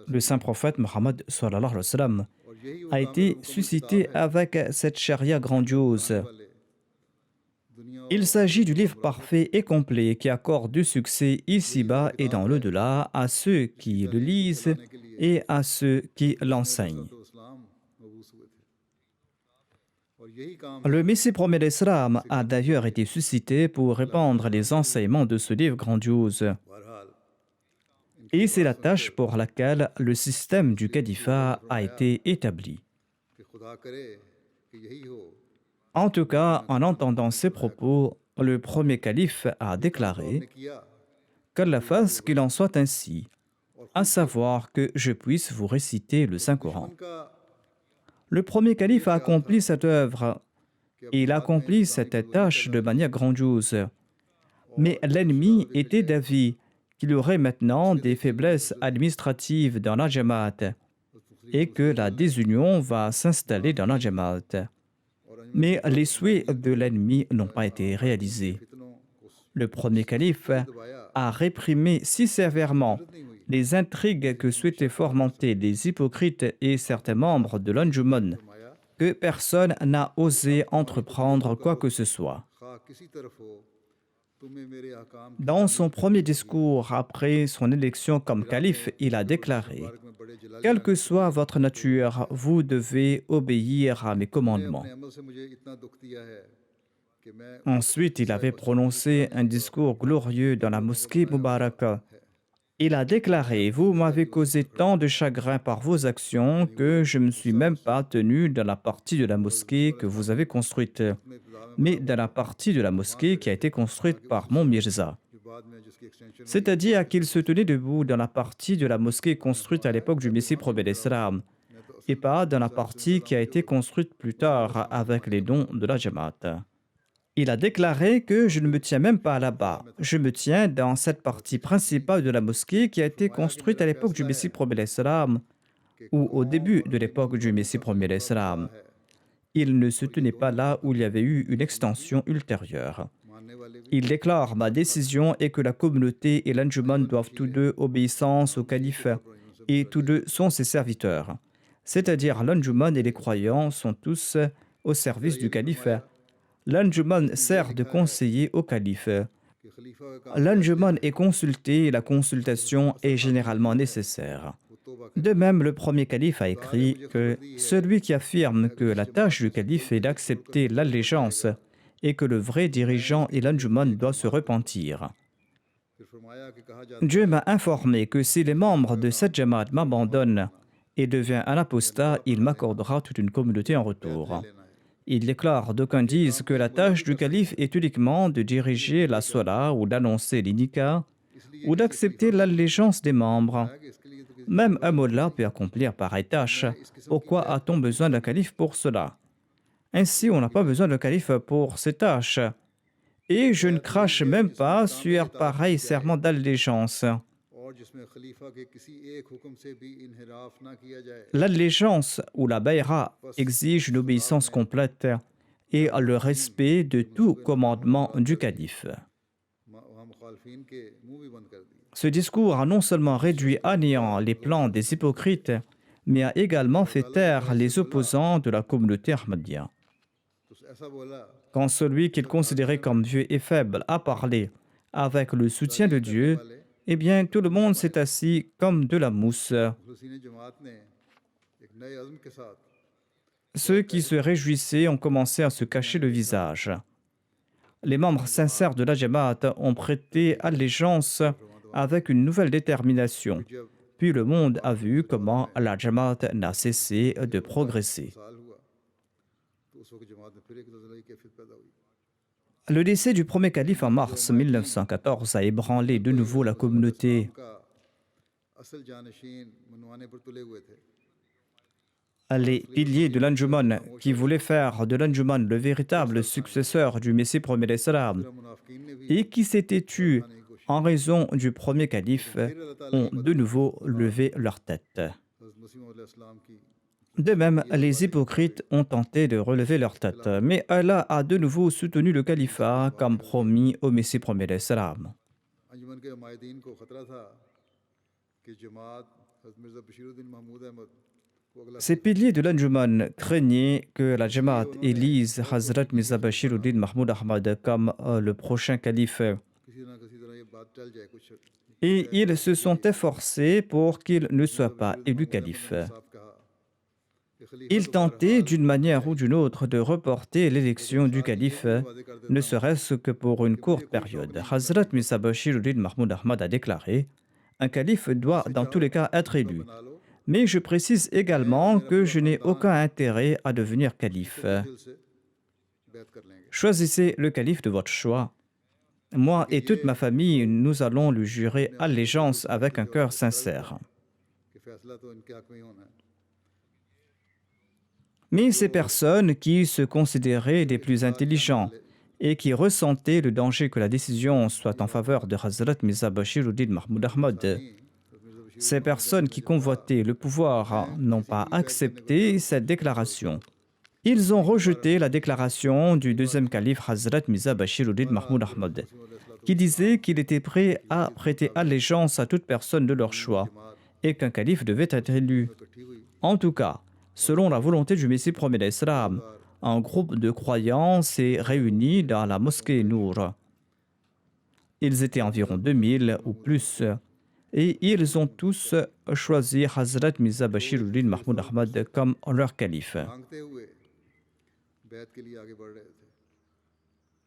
Le saint prophète Mohammed sallallahu alayhi wa sallam a été suscité avec cette charia grandiose. Il s'agit du livre parfait et complet qui accorde du succès ici-bas et dans l'au-delà à ceux qui le lisent et à ceux qui l'enseignent. Le Messie promis l'Islam a d'ailleurs été suscité pour répandre les enseignements de ce livre grandiose. Et c'est la tâche pour laquelle le système du califat a été établi. En tout cas, en entendant ces propos, le premier calife a déclaré « Qu'Allah fasse qu'il en soit ainsi, à savoir que je puisse vous réciter le Saint-Coran. » Le premier calife a accompli cette œuvre et il a accompli cette tâche de manière grandiose. Mais l'ennemi était d'avis qu'il y aurait maintenant des faiblesses administratives dans la Jamaat et que la désunion va s'installer dans la Jamaat. Mais les souhaits de l'ennemi n'ont pas été réalisés. Le premier calife a réprimé si sévèrement les intrigues que souhaitaient fomenter les hypocrites et certains membres de l'Anjuman que personne n'a osé entreprendre quoi que ce soit. Dans son premier discours après son élection comme calife, il a déclaré « Quelle que soit votre nature, vous devez obéir à mes commandements. » Ensuite, il avait prononcé un discours glorieux dans la mosquée Mubaraka. Il a déclaré « Vous m'avez causé tant de chagrin par vos actions que je ne me suis même pas tenu dans la partie de la mosquée que vous avez construite, mais dans la partie de la mosquée qui a été construite par mon Mirza. » C'est-à-dire qu'il se tenait debout dans la partie de la mosquée construite à l'époque du Messie promis l'Islam, et pas dans la partie qui a été construite plus tard avec les dons de la Jamaat. Il a déclaré que je ne me tiens même pas là-bas. Je me tiens dans cette partie principale de la mosquée qui a été construite à l'époque du Messie promis l'Islam ou au début de l'époque du Messie promis l'Islam. Il ne se tenait pas là où il y avait eu une extension ultérieure. Il déclare ma décision est que la communauté et l'Anjuman doivent tous deux obéissance au calife et tous deux sont ses serviteurs. C'est-à-dire l'Anjuman et les croyants sont tous au service du calife. L'Anjuman sert de conseiller au calife. L'Anjuman est consulté et la consultation est généralement nécessaire. De même, le premier calife a écrit que celui qui affirme que la tâche du calife est d'accepter l'allégeance et que le vrai dirigeant et l'anjuman doit se repentir. Dieu m'a informé que si les membres de cette jamaat m'abandonnent et devient un apostat, il m'accordera toute une communauté en retour. Il déclare, d'aucuns disent que la tâche du calife est uniquement de diriger la salat ou d'annoncer l'inika ou d'accepter l'allégeance des membres. Même un mollah peut accomplir pareille tâche. Pourquoi a-t-on besoin d'un calife pour cela? Ainsi, on n'a pas besoin d'un calife pour ces tâches. Et je ne crache même pas sur pareil serment d'allégeance. L'allégeance ou la bayra exige une obéissance complète et le respect de tout commandement du calife. Ce discours a non seulement réduit à néant les plans des hypocrites, mais a également fait taire les opposants de la communauté ahmadiyya. Quand celui qu'il considérait comme vieux et faible a parlé avec le soutien de Dieu, eh bien tout le monde s'est assis comme de la mousse. Ceux qui se réjouissaient ont commencé à se cacher le visage. Les membres sincères de la Jamaat ont prêté allégeance avec une nouvelle détermination. Puis le monde a vu comment la Jamaat n'a cessé de progresser. Le décès du premier calife en mars 1914 a ébranlé de nouveau la communauté. Les piliers de l'Anjuman, qui voulaient faire de l'Anjuman le véritable successeur du Messie premier d'Islam, et qui s'étaient tus en raison du premier calife, ont de nouveau levé leur tête. De même, les hypocrites ont tenté de relever leur tête, mais Allah a de nouveau soutenu le califat comme promis au Messie premier d'Islam. Ces piliers de l'Anjuman craignaient que la Jamaat élise Hazrat Mirza Bashiruddin Mahmoud Ahmad comme le prochain calife. Et ils se sont efforcés pour qu'il ne soit pas élu calife. Ils tentaient d'une manière ou d'une autre de reporter l'élection du calife, ne serait-ce que pour une courte période. Hazrat Mirza Bashiruddin Mahmoud Ahmad a déclaré « Un calife doit dans tous les cas être élu. Mais je précise également que je n'ai aucun intérêt à devenir calife. Choisissez le calife de votre choix. Moi et toute ma famille, nous allons lui jurer allégeance avec un cœur sincère. » Mais ces personnes qui se considéraient des plus intelligents et qui ressentaient le danger que la décision soit en faveur de Hazrat Mirza Bashiruddin Mahmoud Ahmad, ces personnes qui convoitaient le pouvoir n'ont pas accepté cette déclaration. Ils ont rejeté la déclaration du deuxième calife Hazrat Mirza Bashiruddin Mahmoud Ahmad, qui disait qu'il était prêt à prêter allégeance à toute personne de leur choix et qu'un calife devait être élu. En tout cas, selon la volonté du Messie premier d'Islam, un groupe de croyants s'est réuni dans la mosquée Nour. Ils étaient environ 2000 ou plus, et ils ont tous choisi Hazrat Mirza Bashiruddin Mahmoud Ahmad comme leur calife.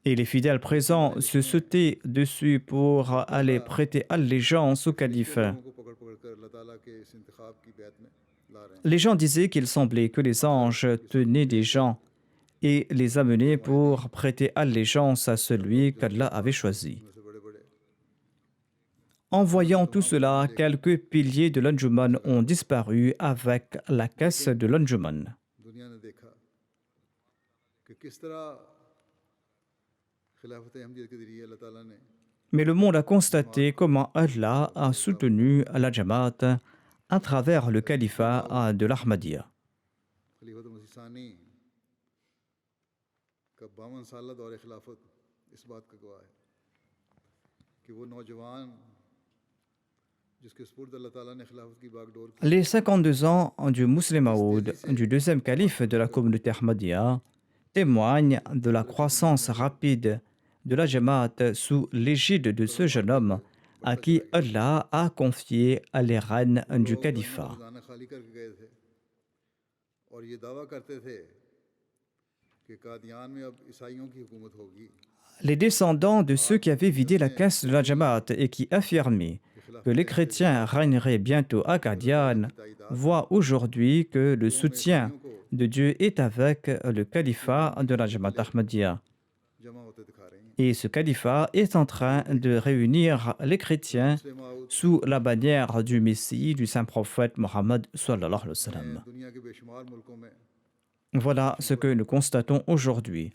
Et les fidèles présents se sautaient dessus pour aller prêter allégeance au calife. Les gens disaient qu'il semblait que les anges tenaient des gens et les amenaient pour prêter allégeance à celui qu'Allah avait choisi. En voyant tout cela, quelques piliers de l'Anjuman ont disparu avec la caisse de l'Anjuman. Mais le monde a constaté comment Allah a soutenu la Jamaat à travers le califat de l'Ahmadiyya. Les 52 ans du Muslim Maud, du deuxième calife de la communauté Ahmadiyya, témoignent de la croissance rapide de la Jamaat sous l'égide de ce jeune homme, à qui Allah a confié les rênes du califat. Les descendants de ceux qui avaient vidé la caisse de la Jamaat et qui affirmaient que les chrétiens régneraient bientôt à Qadian voient aujourd'hui que le soutien de Dieu est avec le califat de la Jamaat Ahmadiyya. Et ce califat est en train de réunir les chrétiens sous la bannière du Messie, du saint prophète Mohammed sallallahu alayhi wa sallam. Voilà ce que nous constatons aujourd'hui.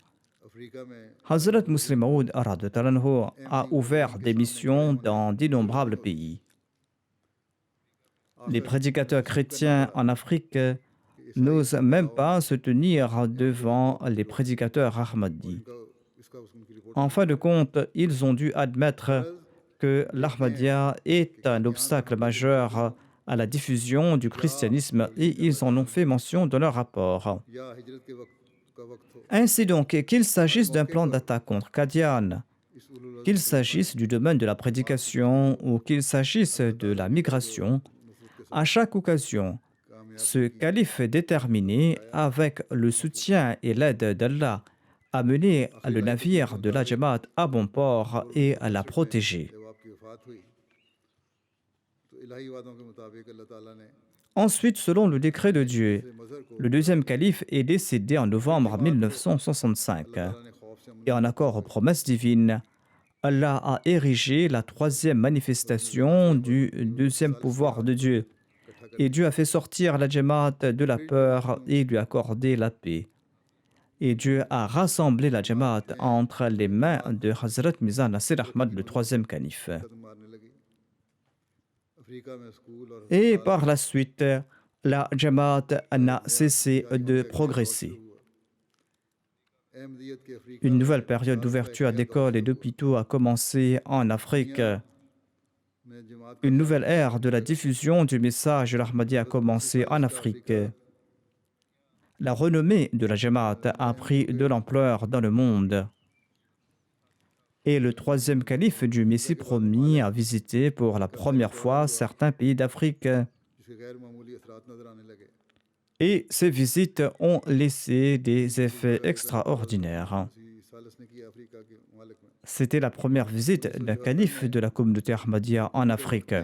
Hazrat Muslim Maud a ouvert des missions dans d'innombrables pays. Les prédicateurs chrétiens en Afrique n'osent même pas se tenir devant les prédicateurs Ahmadis. En fin de compte, ils ont dû admettre que l'Ahmadiyya est un obstacle majeur à la diffusion du christianisme et ils en ont fait mention dans leur rapport. Ainsi donc, qu'il s'agisse d'un plan d'attaque contre Qadian, qu'il s'agisse du domaine de la prédication ou qu'il s'agisse de la migration, à chaque occasion, ce calife déterminé, avec le soutien et l'aide d'Allah, a mené le navire de la Jamaat à bon port et à la protéger. Ensuite, selon le décret de Dieu, le deuxième calife est décédé en novembre 1965. Et en accord aux promesses divines, Allah a érigé la troisième manifestation du deuxième pouvoir de Dieu. Et Dieu a fait sortir la Jamaat de la peur et lui accordé la paix. Et Dieu a rassemblé la Jamaat entre les mains de Hazrat Mirza Nasir Ahmad, le troisième calife. Et par la suite, la Jamaat n'a cessé de progresser. Une nouvelle période d'ouverture d'écoles et d'hôpitaux a commencé en Afrique. Une nouvelle ère de la diffusion du message de l'Ahmadi a commencé en Afrique. La renommée de la Jamaat a pris de l'ampleur dans le monde. Et le troisième calife du Messie promis a visité pour la première fois certains pays d'Afrique. Et ces visites ont laissé des effets extraordinaires. C'était la première visite d'un calife de la communauté Ahmadiyya en Afrique.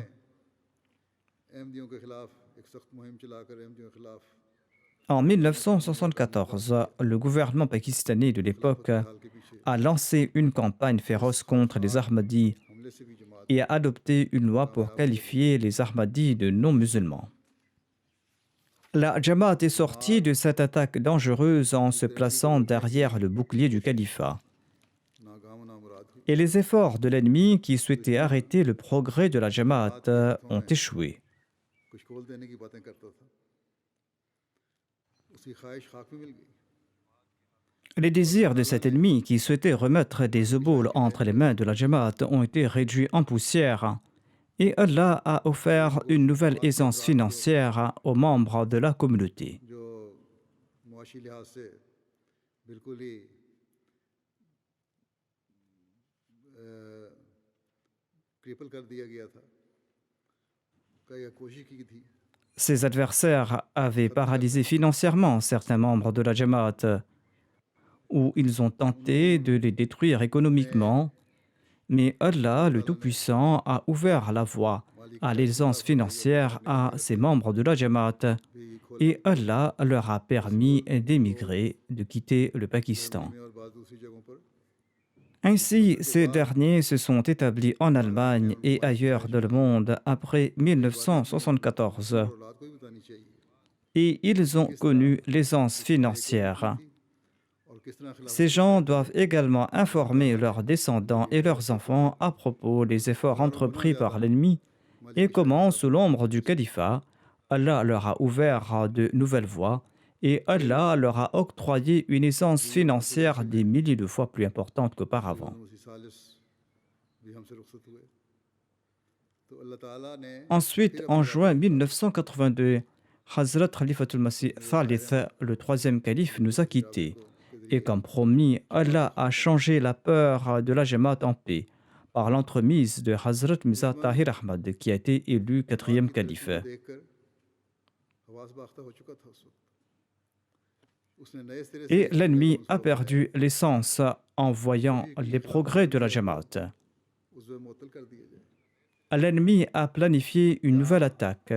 En 1974, le gouvernement pakistanais de l'époque a lancé une campagne féroce contre les Ahmadis et a adopté une loi pour qualifier les Ahmadis de non-musulmans. La Jamaat est sortie de cette attaque dangereuse en se plaçant derrière le bouclier du califat. Et les efforts de l'ennemi qui souhaitait arrêter le progrès de la Jamaat ont échoué. Les désirs de cet ennemi qui souhaitait remettre des ébaules entre les mains de la Jamaat ont été réduits en poussière et Allah a offert une nouvelle aisance financière aux membres de la communauté. Ses adversaires avaient paralysé financièrement certains membres de la Jamaat, où ils ont tenté de les détruire économiquement, mais Allah, le Tout-Puissant, a ouvert la voie à l'aisance financière à ces membres de la Jamaat, et Allah leur a permis d'émigrer, de quitter le Pakistan. Ainsi, ces derniers se sont établis en Allemagne et ailleurs dans le monde après 1974. Et ils ont connu l'aisance financière. Ces gens doivent également informer leurs descendants et leurs enfants à propos des efforts entrepris par l'ennemi et comment, sous l'ombre du califat, Allah leur a ouvert de nouvelles voies et Allah leur a octroyé une aisance financière des milliers de fois plus importante qu'auparavant. Ensuite, en juin 1982, Hazrat Khalifatul Masih Thalith, le troisième calife, nous a quittés. Et comme promis, Allah a changé la peur de la Jamaat en paix par l'entremise de Hazrat Mirza Tahir Ahmad, qui a été élu जमात quatrième की calife. तरक्की को देखकर हवास बाख्ता हो चुका था उस वक्त उसने नए सिरे से Et इस अकीदे को l'ennemi a मंसूब बनाया perdu l'essence en voyant les progrès de la Jamaat. उसे मुअत्तल कर दिया जाए L'ennemi a planifié une nouvelle attaque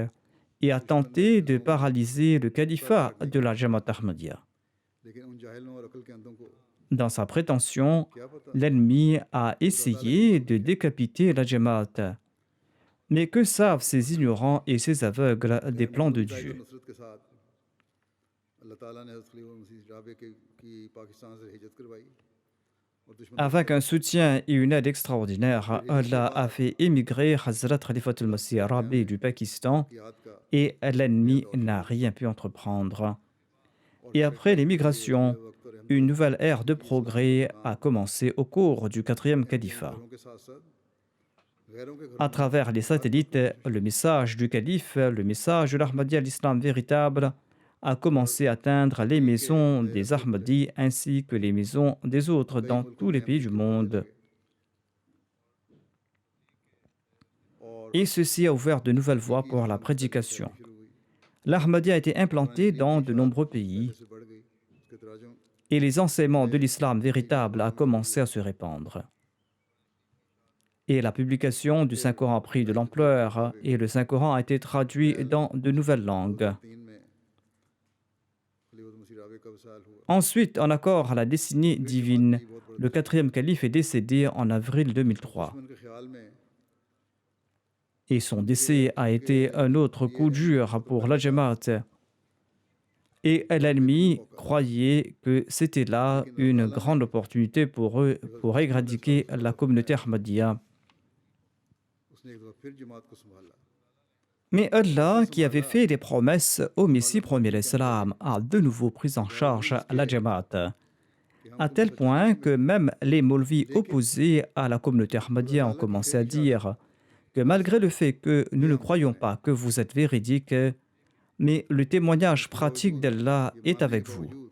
et a tenté de paralyser le califat de la Jamaat Ahmadiyya. लेकिन उन जाहिलों और अकल के अंधों को Dans sa prétention, क्या पता l'ennemi a essayé de décapiter la Jamaat. Mais que savent ces ignorants et ces aveugles des plans de Zahid और Dieu? नुसरत के साथ अल्लाह ताला ने हज़रत खलीफा मसीह राबे की पाकिस्तान से हिजरत करवाई और दुश्मन को Avec un soutien et une aide extraordinaire, Allah a fait émigrer Hazrat Khalifatul Masih Rabi du Pakistan याद का et l'ennemi n'a rien pu entreprendre. और Et फिर après कहते हुए l'émigration, वक्त और une nouvelle ère de progrès a commencé au cours du quatrième califat. घरों के साथ साथ गैरों के घरों À travers les satellites, le message du calife, le message de l'Ahmadiyya, l'islam véritable, a commencé à atteindre les maisons des Ahmadis ainsi que les maisons des autres कई dans मुल्कों tous में les हम pays du तशरीफ लाने monde. लगे और Et ceci a ouvert de nouvelles voies की pour la इस्लाम की तरबियत prédication. फैलनी शुरू हुई L'Ahmadiyya a été implanté Quran dans करीम de की nombreux शान pays पहले से बढ़ गई उसके तराजुम et les enseignements de l'islam véritable a commencé à se répandre. Et la publication du Saint-Coran a pris de l'ampleur et le Saint-Coran a été traduit dans de nouvelles langues. 2003 में खलीफा मसीह राबे का वसाल हुआ Ensuite, en accord à la décennie divine, le quatrième calife est décédé en avril 2003. दुश्मन के ख्याल में Et son décès a été un autre coup dur pour la Jamaat. Et l'ennemi croyait que c'était là une grande opportunité pour eux pour éradiquer la communauté Ahmadiyya. उसने एक दफा फिर जमात को संभाला Mais Allah, qui avait fait des promesses au Messie premier l'Islam, a de nouveau pris en charge la Jamaat, à tel point que même les Maulvis opposés à la communauté Ahmadiyya ont commencé à dire que malgré le fait que nous ne croyons pas que vous êtes véridique, mais le témoignage pratique d'Allah ये est मानने avec के vous. बावजूद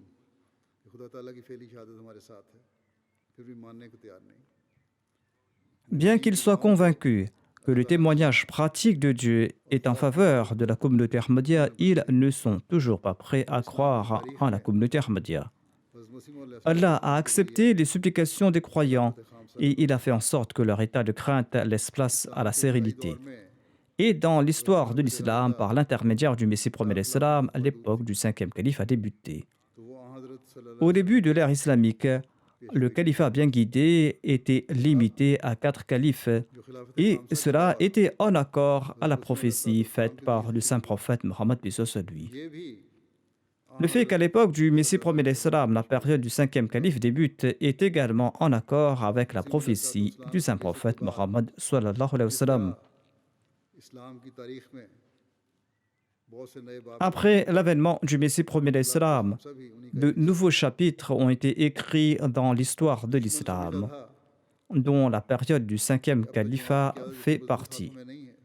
कि खुदा ताला की फेली शहादत हमारे साथ है फिर भी मानने को तैयार नहीं Bien qu'ils soient convaincus que le témoignage pratique de Dieu est en faveur de la communauté Ahmadiyya, ils ne sont toujours pas prêts à croire en la communauté Ahmadiyya. हज़रत मसीह मौला Allah a accepté les supplications des croyants et il a fait en sorte que leur état de crainte laisse place à la sérénité. दौर में Et dans l'histoire de l'islam, par l'intermédiaire du Messie premier l'Islam, l'époque du cinquième calife a débuté. तो वो हज़रत सल्लल्लाहु Au début de l'ère islamique, le califat bien guidé était limité à 4 califes जो खिलाफत et cela était en accord à la prophétie faite par le saint prophète Mohammed paix soit sur lui. ये भी Le fait qu'à l'époque du Messie premier l'Islam, la période du cinquième calife débute est également en accord avec la prophétie du saint prophète Mohammed sallallahu alayhi wa sallam. इस्लाम की तारीख में बहुत से नए बाब Après l'avènement du Messie premier l'Islam, सभी उन्हीं de nouveaux chapitres ont été écrits dans l'histoire de l'islam, था dont la période du cinquième califat fait partie. में नहीं है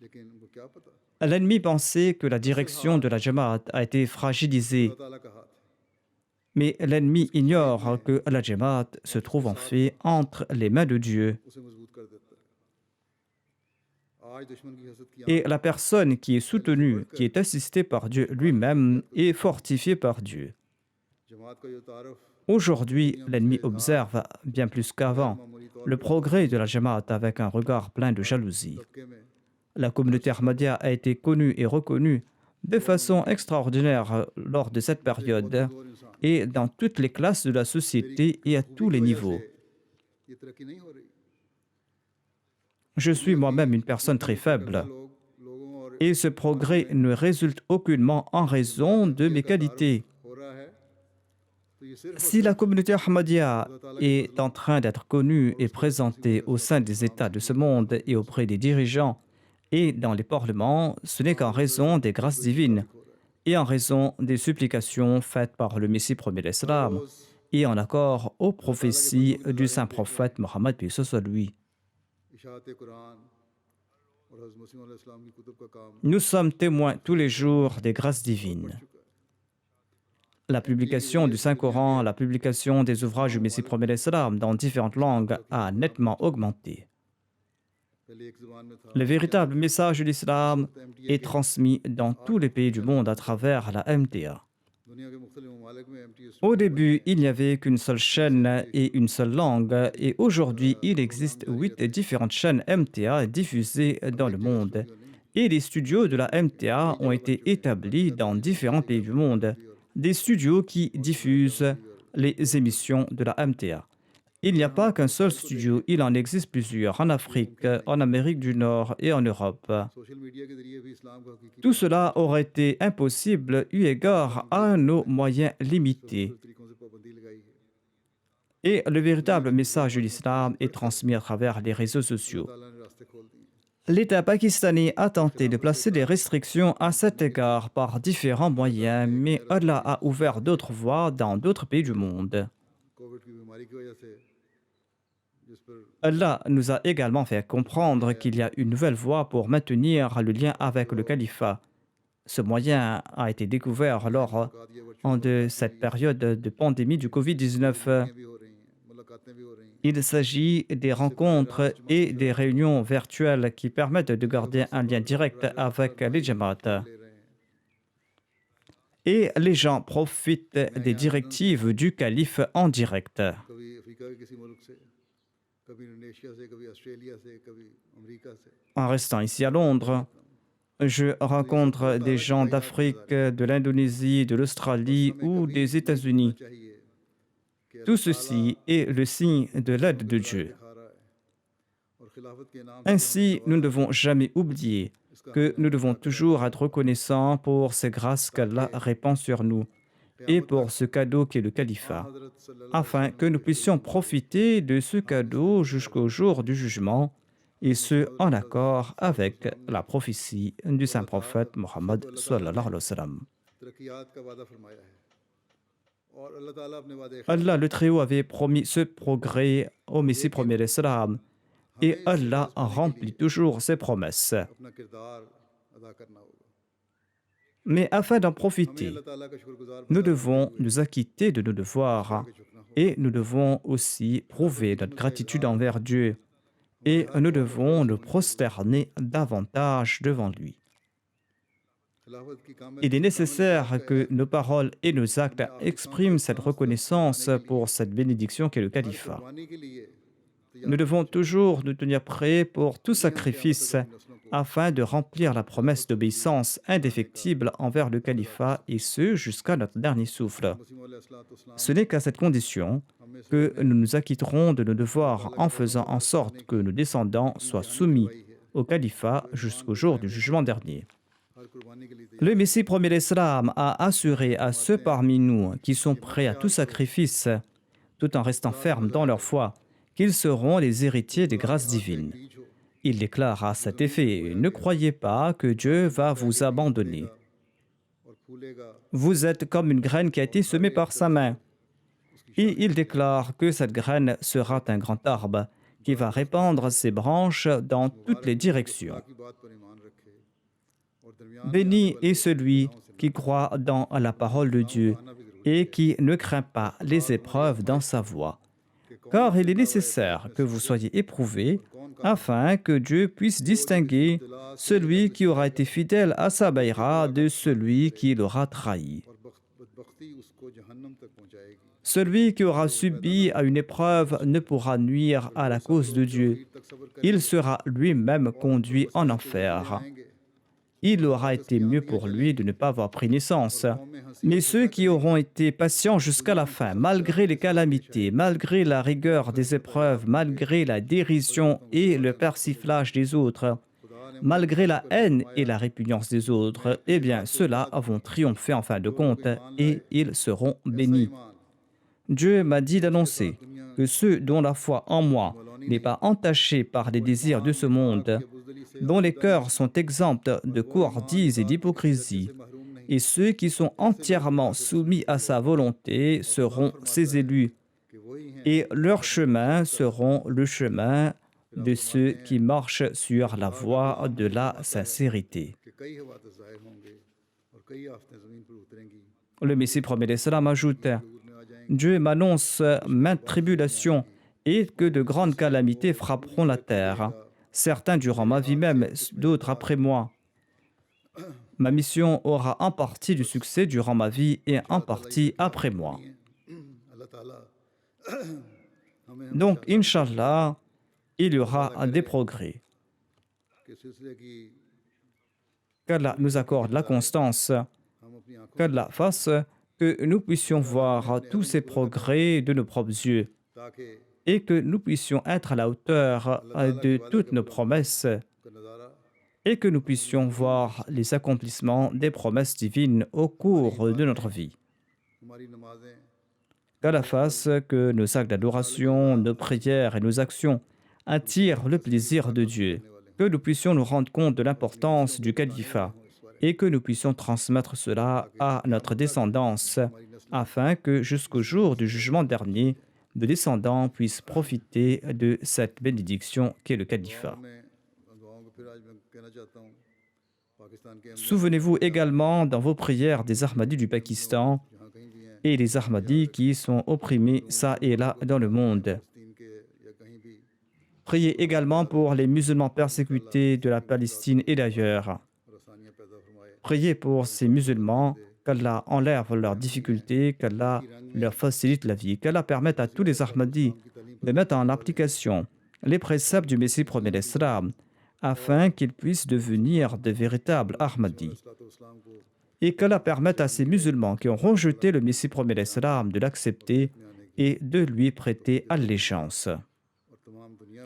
लेकिन वो क्या पता L'ennemi pensait que la direction de la Jamaat a été fragilisée, खुदा ताला का हाथ है mais l'ennemi ignore que la Jamaat se trouve en fait entre les mains de Dieu. उसे मजबूत कर देता है आज दुश्मन की हसद की Et la personne qui est soutenue, qui est assistée par Dieu lui-même, est fortifiée par Dieu. जमात का जो तारफ Aujourd'hui, l'ennemi observe, bien plus qu'avant, le progrès de la Jamaat avec un regard plein de jalousie. तबके में La communauté Ahmadiyya a été connue et reconnue de façon extraordinaire lors de cette période कमजोर इंसान et dans toutes les classes de la société et à tous les niveaux. ये तरक्की नहीं हो रही Je suis moi-même une personne très faible लोगों और et ce progrès ne résulte aucunement en raison de mes qualités. हो रहा है तो ये सिर्फ Si la communauté Ahmadiyya est en train d'être connue et présentée au sein des États de ce monde et auprès des dirigeants et dans les parlements, ce n'est qu'en raison des grâces divines et en raison des supplications faites par le Messie premier l'Islam et en accord aux prophéties du saint prophète Mohammed paix soit sur lui. इशाअत कुरान और हज़रत मसीह मौला इस्लाम की कुतुब का काम Nous sommes témoins tous les jours des grâces divines. La publication du Saint-Coran, la publication des ouvrages du Messie premier l'Islam dans différentes langues a nettement augmenté. Le véritable message de l'islam est transmis dans tous les pays du monde à travers la MTA. Au début, il n'y avait qu'une seule chaîne et une seule langue, et aujourd'hui, il existe 8 différentes chaînes MTA diffusées dans le monde. Et les studios de la MTA ont été établis dans différents pays du monde, des studios qui diffusent les émissions de la MTA. Il n'y a pas qu'un seul studio, il en existe plusieurs en Afrique, en Amérique du Nord et en Europe. Tout cela aurait été impossible eu égard à nos moyens limités. Et le véritable message de l'islam est transmis à travers les réseaux sociaux. L'État pakistanais a tenté de placer des restrictions à cet égard par différents moyens, mais Allah a ouvert d'autres voies dans d'autres pays du monde. Allah nous a également fait comprendre qu'il y a une nouvelle voie pour maintenir le lien avec le califat. Ce moyen a été découvert lors de cette période de pandémie du Covid-19. Il s'agit des rencontres et des réunions virtuelles qui permettent de garder un lien direct avec les Jamaat. Et les gens profitent des directives du calife en direct. En restant ici à Londres, je rencontre des gens d'Afrique, de l'Indonésie, de l'Australie ou des États-Unis. Tout ceci est le signe de l'aide de Dieu. Ainsi, nous ne devons jamais oublier que nous devons toujours être reconnaissants pour ces grâces qu'Allah répand sur nous et pour ce cadeau qu'est le califat, afin que nous puissions profiter de ce cadeau jusqu'au jour du jugement, et ce en accord avec la prophétie du saint prophète Mohammed sallallahu alayhi wa sallam. Allah le Très-Haut avait promis ce progrès au Messie premier l'Islam, et Allah remplit toujours ses promesses. Mais afin d'en profiter, nous devons nous acquitter de nos devoirs et nous devons aussi prouver notre gratitude envers Dieu et nous devons nous prosterner davantage devant lui. Il est nécessaire que nos paroles et nos actes expriment cette reconnaissance pour cette bénédiction qu'est le califat. Nous devons toujours nous tenir prêts pour tout sacrifice afin de remplir la promesse d'obéissance indéfectible envers le califat et ce jusqu'à notre dernier souffle. Ce n'est qu'à cette condition que nous nous acquitterons de nos devoirs en faisant en sorte que nos descendants soient soumis au califat jusqu'au jour du jugement dernier. Le Messie premier l'Islam a assuré à ceux parmi nous qui sont prêts à tout sacrifice, tout en restant fermes dans leur foi, qu'ils seront les héritiers des grâces divines. Il déclare à cet effet: ne croyez pas que Dieu va vous abandonner. Vous êtes comme une graine qui a été semée par sa main. Et il déclare que cette graine sera un grand arbre qui va répandre ses branches dans toutes les directions. Béni est celui qui croit dans la parole de Dieu et qui ne craint pas les épreuves dans sa voie. Car il est nécessaire que vous soyez éprouvés afin que Dieu puisse distinguer celui qui aura été fidèle à sa baïra de celui qui l'aura trahi. Celui qui aura subi à une épreuve ne pourra nuire à la cause de Dieu. Il sera lui-même conduit en enfer. Il aura été mieux pour lui de ne pas avoir pris naissance. Mais ceux qui auront été patients jusqu'à la fin, malgré les calamités, malgré la rigueur des épreuves, malgré la dérision et le persiflage des autres, malgré la haine et la répugnance des autres, eh bien, ceux-là vont triompher en fin de compte et ils seront bénis. Dieu m'a dit d'annoncer que ceux dont la foi en moi n'est pas entachée par les désirs de ce monde, dont les cœurs sont exempts de couardise et d'hypocrisie, et ceux qui sont entièrement soumis à sa volonté seront ses élus, et leurs chemins seront le chemin de ceux qui marchent sur la voie de la sincérité. Le Messie promet l'Islam ajoute: Dieu m'annonce maintes tribulations et que de grandes calamités frapperont la terre. Certains durant ma vie même, d'autres après moi. Ma mission aura en partie du succès durant ma vie et en partie après moi. Donc, Inch'Allah, il y aura des progrès. Qu'Allah nous accorde la constance, qu'Allah fasse que nous puissions voir tous ces progrès de nos propres yeux et que nous puissions être à la hauteur de toutes nos promesses et que nous puissions voir les accomplissements des promesses divines au cours de notre vie. Qu'Allah fasse que nos actes d'adoration, nos prières et nos actions attirent le plaisir de Dieu, que nous puissions nous rendre compte de l'importance du califat et que nous puissions transmettre cela à notre descendance, afin que jusqu'au jour du jugement dernier, nos descendants puissent profiter de cette bénédiction qu'est le califat. Souvenez-vous également dans vos prières des Ahmadis du Pakistan et les Ahmadis qui sont opprimés ça et là dans le monde. Priez également pour les musulmans persécutés de la Palestine et d'ailleurs. Priez pour ces musulmans, qu'Allah enlève leurs difficultés, qu'Allah leur facilite la vie, qu'Allah permette à tous les Ahmadis de mettre en application les préceptes du Messie premier l'Islam, afin qu'ils puissent devenir de véritables Ahmadis. Et qu'Allah permette à ces musulmans qui ont rejeté le Messie premier l'Islam de l'accepter et de lui prêter allégeance.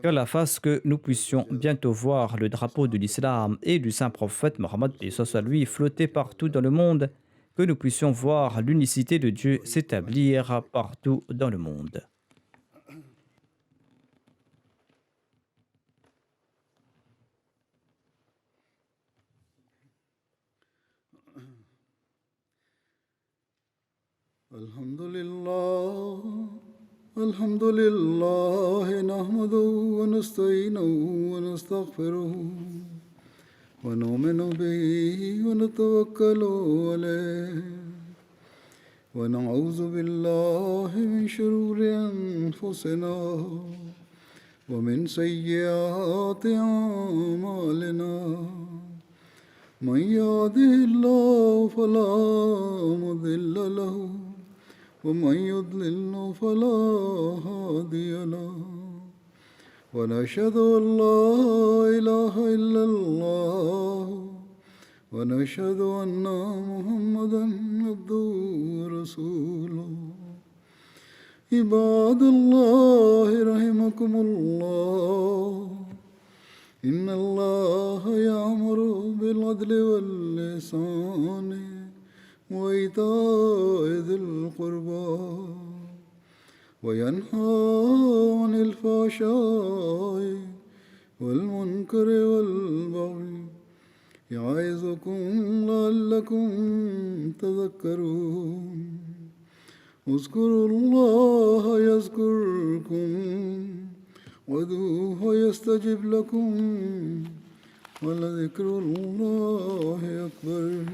Qu'Allah fasse que nous puissions bientôt voir le drapeau de l'islam et du saint prophète Mohammed soit lui flotter partout dans le monde, que nous puissions voir l'unicité de Dieu s'établir partout dans le monde. الحمد لله نحمده ونستعينه ونستغفره ونؤمن به ونتوكل عليه ونعوذ بالله من شرور أنفسنا ومن سيئات أعمالنا من يهده الله فلا مضل له ومن يضلل فلا هادي له ونشهد أن لا إله إلا الله ونشهد أن محمدا عبده ورسوله عباد الله رحمكم الله إن الله يأمر بالعدل والإحسان وإيتاء ذي القربى وينهى عن الفحشاء والمنكر والبغي يعظكم لعلكم تذكرون اذكروا الله يذكركم وادعوه يستجب لكم ولذكر الله أكبر